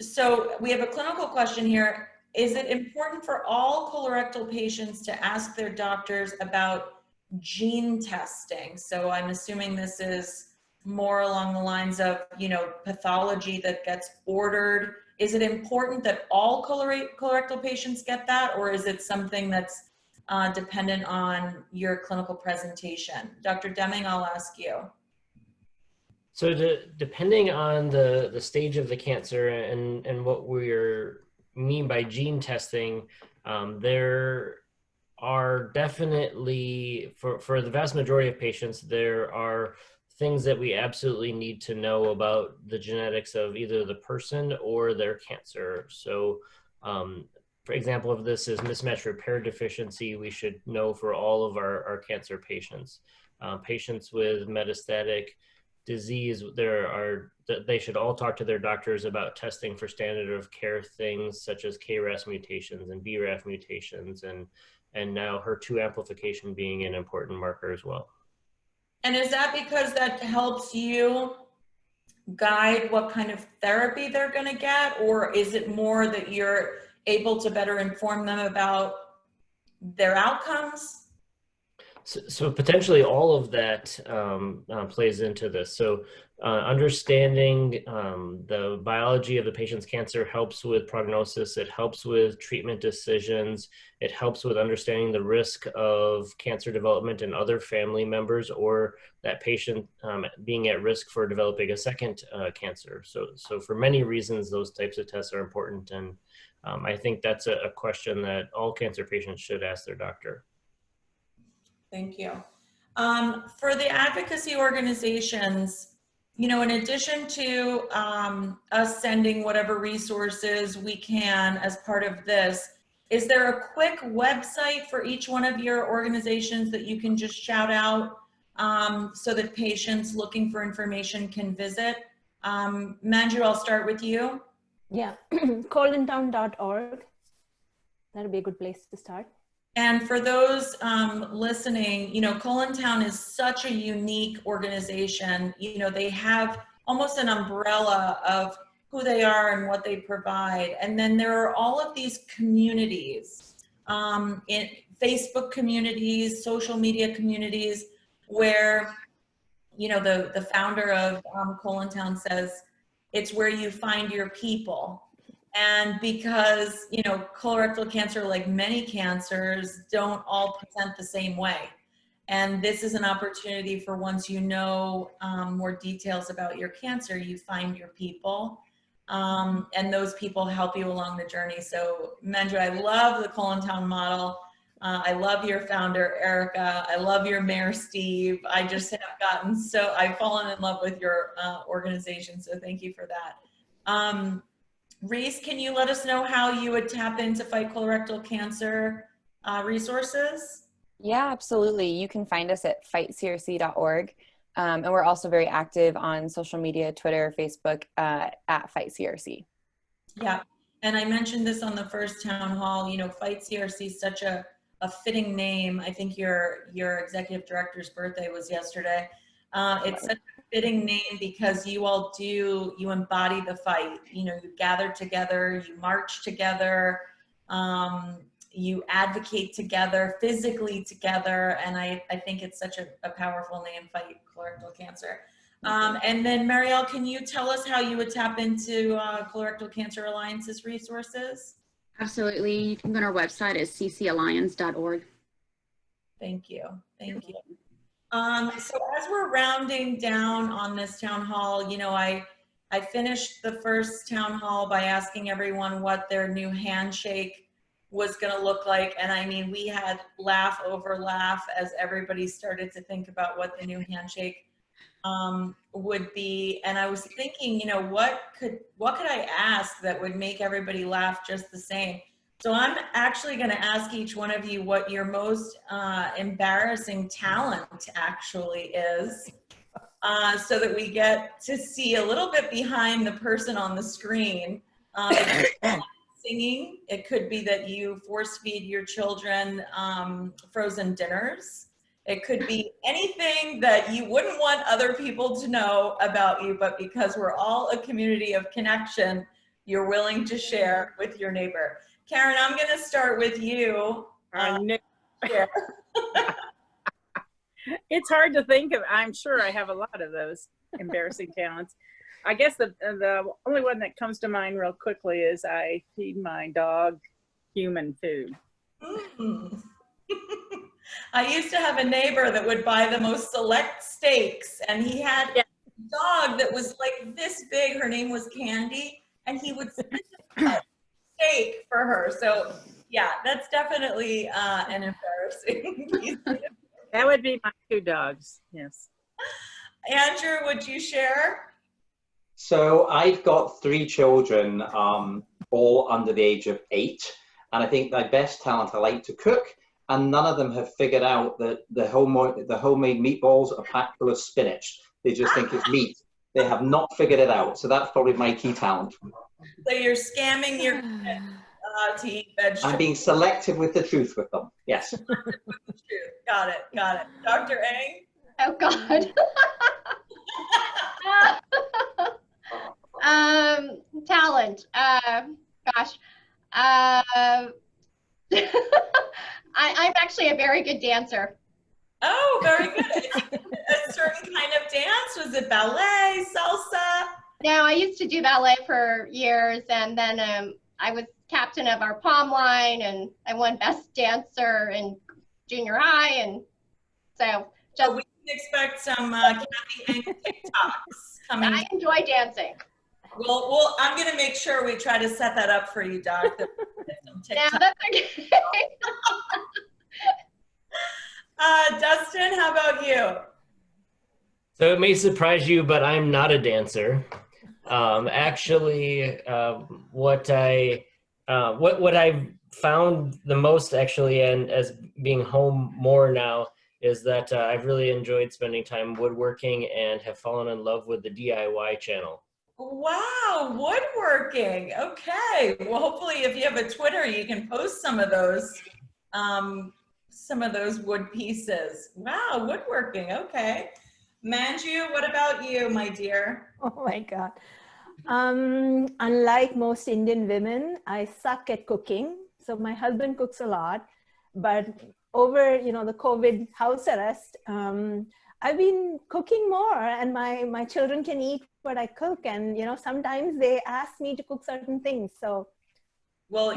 So we have a clinical question here. Is it important for all colorectal patients to ask their doctors about gene testing? So I'm assuming this is more along the lines of, you know, pathology that gets ordered. Is it important that all colorectal patients get that, or is it something that's dependent on your clinical presentation? Dr. Deming, I'll ask you. So depending on the stage of the cancer and what we mean by gene testing, there are definitely, for the vast majority of patients, there are things that we absolutely need to know about the genetics of either the person or their cancer. So for example of this is mismatch repair deficiency. We should know for all of our cancer patients. Patients with metastatic disease, they should all talk to their doctors about testing for standard of care things such as KRAS mutations and BRAF mutations, and now HER2 amplification being an important marker as well. And is that because that helps you guide what kind of therapy they're going to get, or is it more that you're able to better inform them about their outcomes? So potentially all of that plays into this. So understanding the biology of the patient's cancer helps with prognosis. It helps with treatment decisions. It helps with understanding the risk of cancer development in other family members, or that patient being at risk for developing a second cancer. So for many reasons, those types of tests are important. And I think that's a question that all cancer patients should ask their doctor. Thank you. For the advocacy organizations, you know, in addition to us sending whatever resources we can as part of this, is there a quick website for each one of your organizations that you can just shout out so that patients looking for information can visit? Manju, I'll start with you. Yeah, colontown.org. That'll be a good place to start. And for those listening, you know, Colontown is such a unique organization. You know, they have almost an umbrella of who they are and what they provide. And then there are all of these communities, in Facebook communities, social media communities, where, you know, the founder of Colontown says, it's where you find your people. And because, you know, colorectal cancer, like many cancers, don't all present the same way. And this is an opportunity for, once you know more details about your cancer, you find your people. And those people help you along the journey. So Manju, I love the Colontown model. I love your founder, Erica. I love your mayor, Steve. I just have gotten I've fallen in love with your organization. So thank you for that. Reese, can you let us know how you would tap into Fight Colorectal Cancer resources? Yeah, absolutely. You can find us at fightcrc.org. And we're also very active on social media, Twitter, Facebook, at FightCRC. Yeah, and I mentioned this on the first town hall, you know, Fight CRC is such a fitting name. I think your executive director's birthday was yesterday. It's such a fitting name because you all you embody the fight. You know, you gather together, you march together, you advocate together, physically together, and I think it's such a powerful name, Fight Colorectal Cancer. And then Marielle, can you tell us how you would tap into Colorectal Cancer Alliance's resources? Absolutely. You can go to our website at ccalliance.org. Thank you. Thank you. So as we're rounding down on this town hall, you know, I finished the first town hall by asking everyone what their new handshake was going to look like. And I mean, we had laugh over laugh as everybody started to think about what the new handshake would be. And I was thinking, you know, what could I ask that would make everybody laugh just the same? So I'm actually going to ask each one of you what your most embarrassing talent actually is, so that we get to see a little bit behind the person on the screen. Singing, it could be that you force feed your children frozen dinners. It could be anything that you wouldn't want other people to know about you, but because we're all a community of connection, you're willing to share with your neighbor. Karen, I'm going to start with you. It's hard to think of. I'm sure I have a lot of those embarrassing talents. I guess the only one that comes to mind real quickly is I feed my dog human food. Mm. I used to have a neighbor that would buy the most select steaks, and he had a dog that was like this big. Her name was Candy, and he would cut steak for her. So yeah, that's definitely an embarrassing piece. That would be my two dogs, yes. Andrew, would you share? So I've got 3 children, all under the age of 8. And I think my best talent, I like to cook, and none of them have figured out that the homemade meatballs are packed full of spinach. They just think it's meat. They have not figured it out. So that's probably my key talent. So you're scamming your kids to eat vegetables. I'm being selective with the truth with them. Yes. Got it. Got it. Dr. Eng? Oh, God. Talent. Gosh. I'm actually a very good dancer. Oh, very good. A certain kind of dance? Was it ballet, salsa? No, I used to do ballet for years, and then I was captain of our pom line, and I won best dancer in junior high, and so just. We can expect some Cathy Eng TikToks coming. I enjoy dancing. Well, I'm going to make sure we try to set that up for you, Doc. Yeah, that's okay. Dustin, how about you? So it may surprise you, but I'm not a dancer. Actually, what I've found the most, actually, and as being home more now, is that I've really enjoyed spending time woodworking and have fallen in love with the DIY channel. Wow, woodworking. Okay. Well, hopefully if you have a Twitter, you can post some of those wood pieces. Wow, woodworking. Okay. Manju, what about you, my dear? Oh my God. Unlike most Indian women, I suck at cooking. So my husband cooks a lot, but over, the COVID house arrest, I've been cooking more, and my children can eat what I cook. And, sometimes they ask me to cook certain things. So. Well,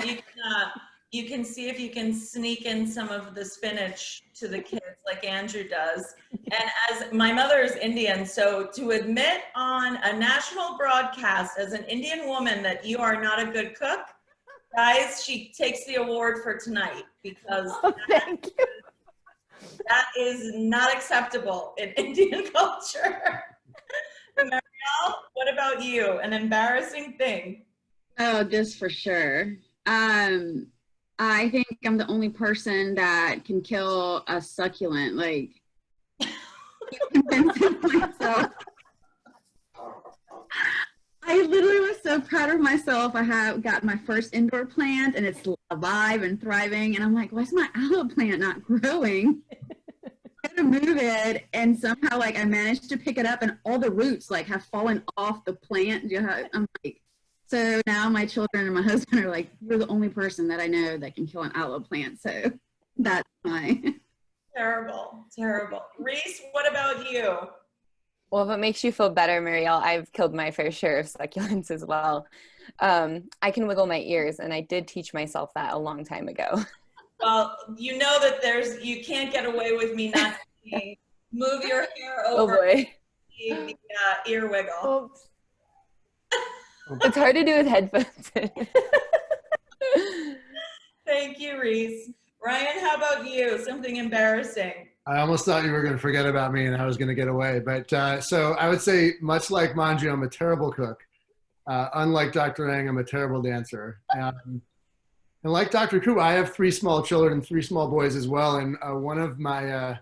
you can see if you can sneak in some of the spinach to the kids like Andrew does. And as my mother is Indian, so to admit on a national broadcast as an Indian woman that you are not a good cook, guys, she takes the award for tonight, because Thank you. That is not acceptable in Indian culture. Marielle, what about you? An embarrassing thing? Oh, this for sure. I think I'm the only person that can kill a succulent. Like, convincing myself. I literally was so proud of myself. I have got my first indoor plant, and it's alive and thriving. And I'm like, why is my aloe plant not growing? I had to move it, and somehow, I managed to pick it up, and all the roots, have fallen off the plant. I'm like, so now my children and my husband are like, you're the only person that I know that can kill an aloe plant. So that's my. Terrible, terrible. Reese, what about you? Well, if it makes you feel better, Marielle, I've killed my fair share of succulents as well. I can wiggle my ears, and I did teach myself that a long time ago. Well, you know that you can't get away with me not seeing. Move your hair over. Oh boy. The ear wiggle. Oops. It's hard to do with headphones. Thank you, Reese. Ryan, how about you? Something embarrassing. I almost thought you were going to forget about me and I was going to get away. But so I would say, much like Manju, I'm a terrible cook. Unlike Dr. Eng, I'm a terrible dancer. And like Dr. Koop, I have 3 small children, 3 small boys as well. And one of my,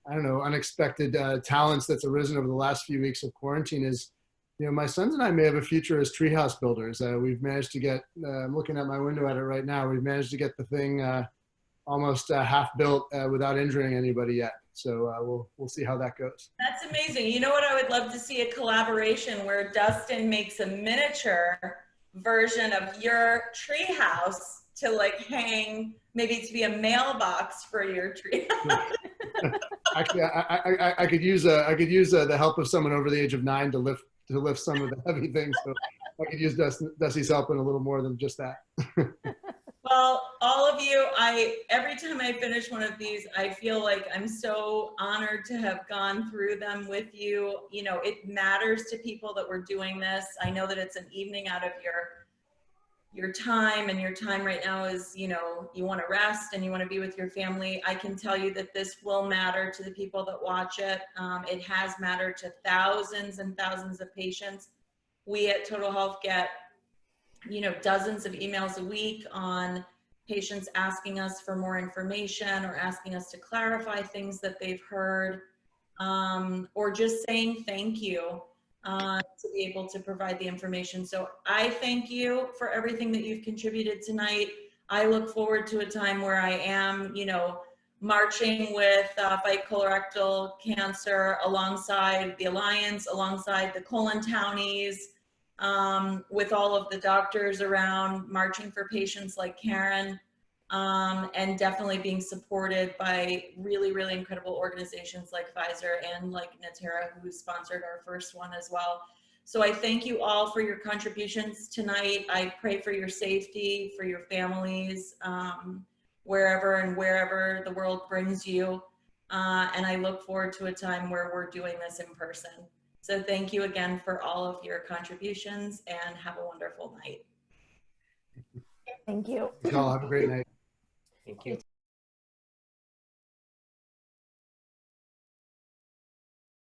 unexpected talents that's arisen over the last few weeks of quarantine is, my sons and I may have a future as treehouse builders. We've managed to get, I'm looking at my window at it right now, we've managed to get the thing almost half built without injuring anybody yet. So we'll see how that goes. That's amazing. You know what I would love to see? A collaboration where Dustin makes a miniature version of your treehouse to hang, maybe to be a mailbox for your treehouse. Actually, I could use the help of someone over the age of 9 to lift some of the heavy things. So I could use Dusty's help in a little more than just that. Well, all of you, every time I finish one of these, I feel like I'm so honored to have gone through them with you. It matters to people that we're doing this. I know that it's an evening out of your time, and your time right now is, you want to rest and you want to be with your family. I can tell you that this will matter to the people that watch it. It has mattered to thousands and thousands of patients. We at Total Health get dozens of emails a week on patients asking us for more information or asking us to clarify things that they've heard, or just saying thank you to be able to provide the information. So I thank you for everything that you've contributed tonight. I look forward to a time where I am, you know, marching with Fight Colorectal Cancer alongside the Alliance, alongside the Colon Townies, with all of the doctors around, marching for patients like Karen, and definitely being supported by really, really incredible organizations like Pfizer and like Natera, who sponsored our first one as well. So I thank you all for your contributions tonight. I pray for your safety, for your families, wherever and wherever the world brings you. And I look forward to a time where we're doing this in person. So thank you again for all of your contributions, and have a wonderful night. Thank you. Y'all have a great night. Thank you.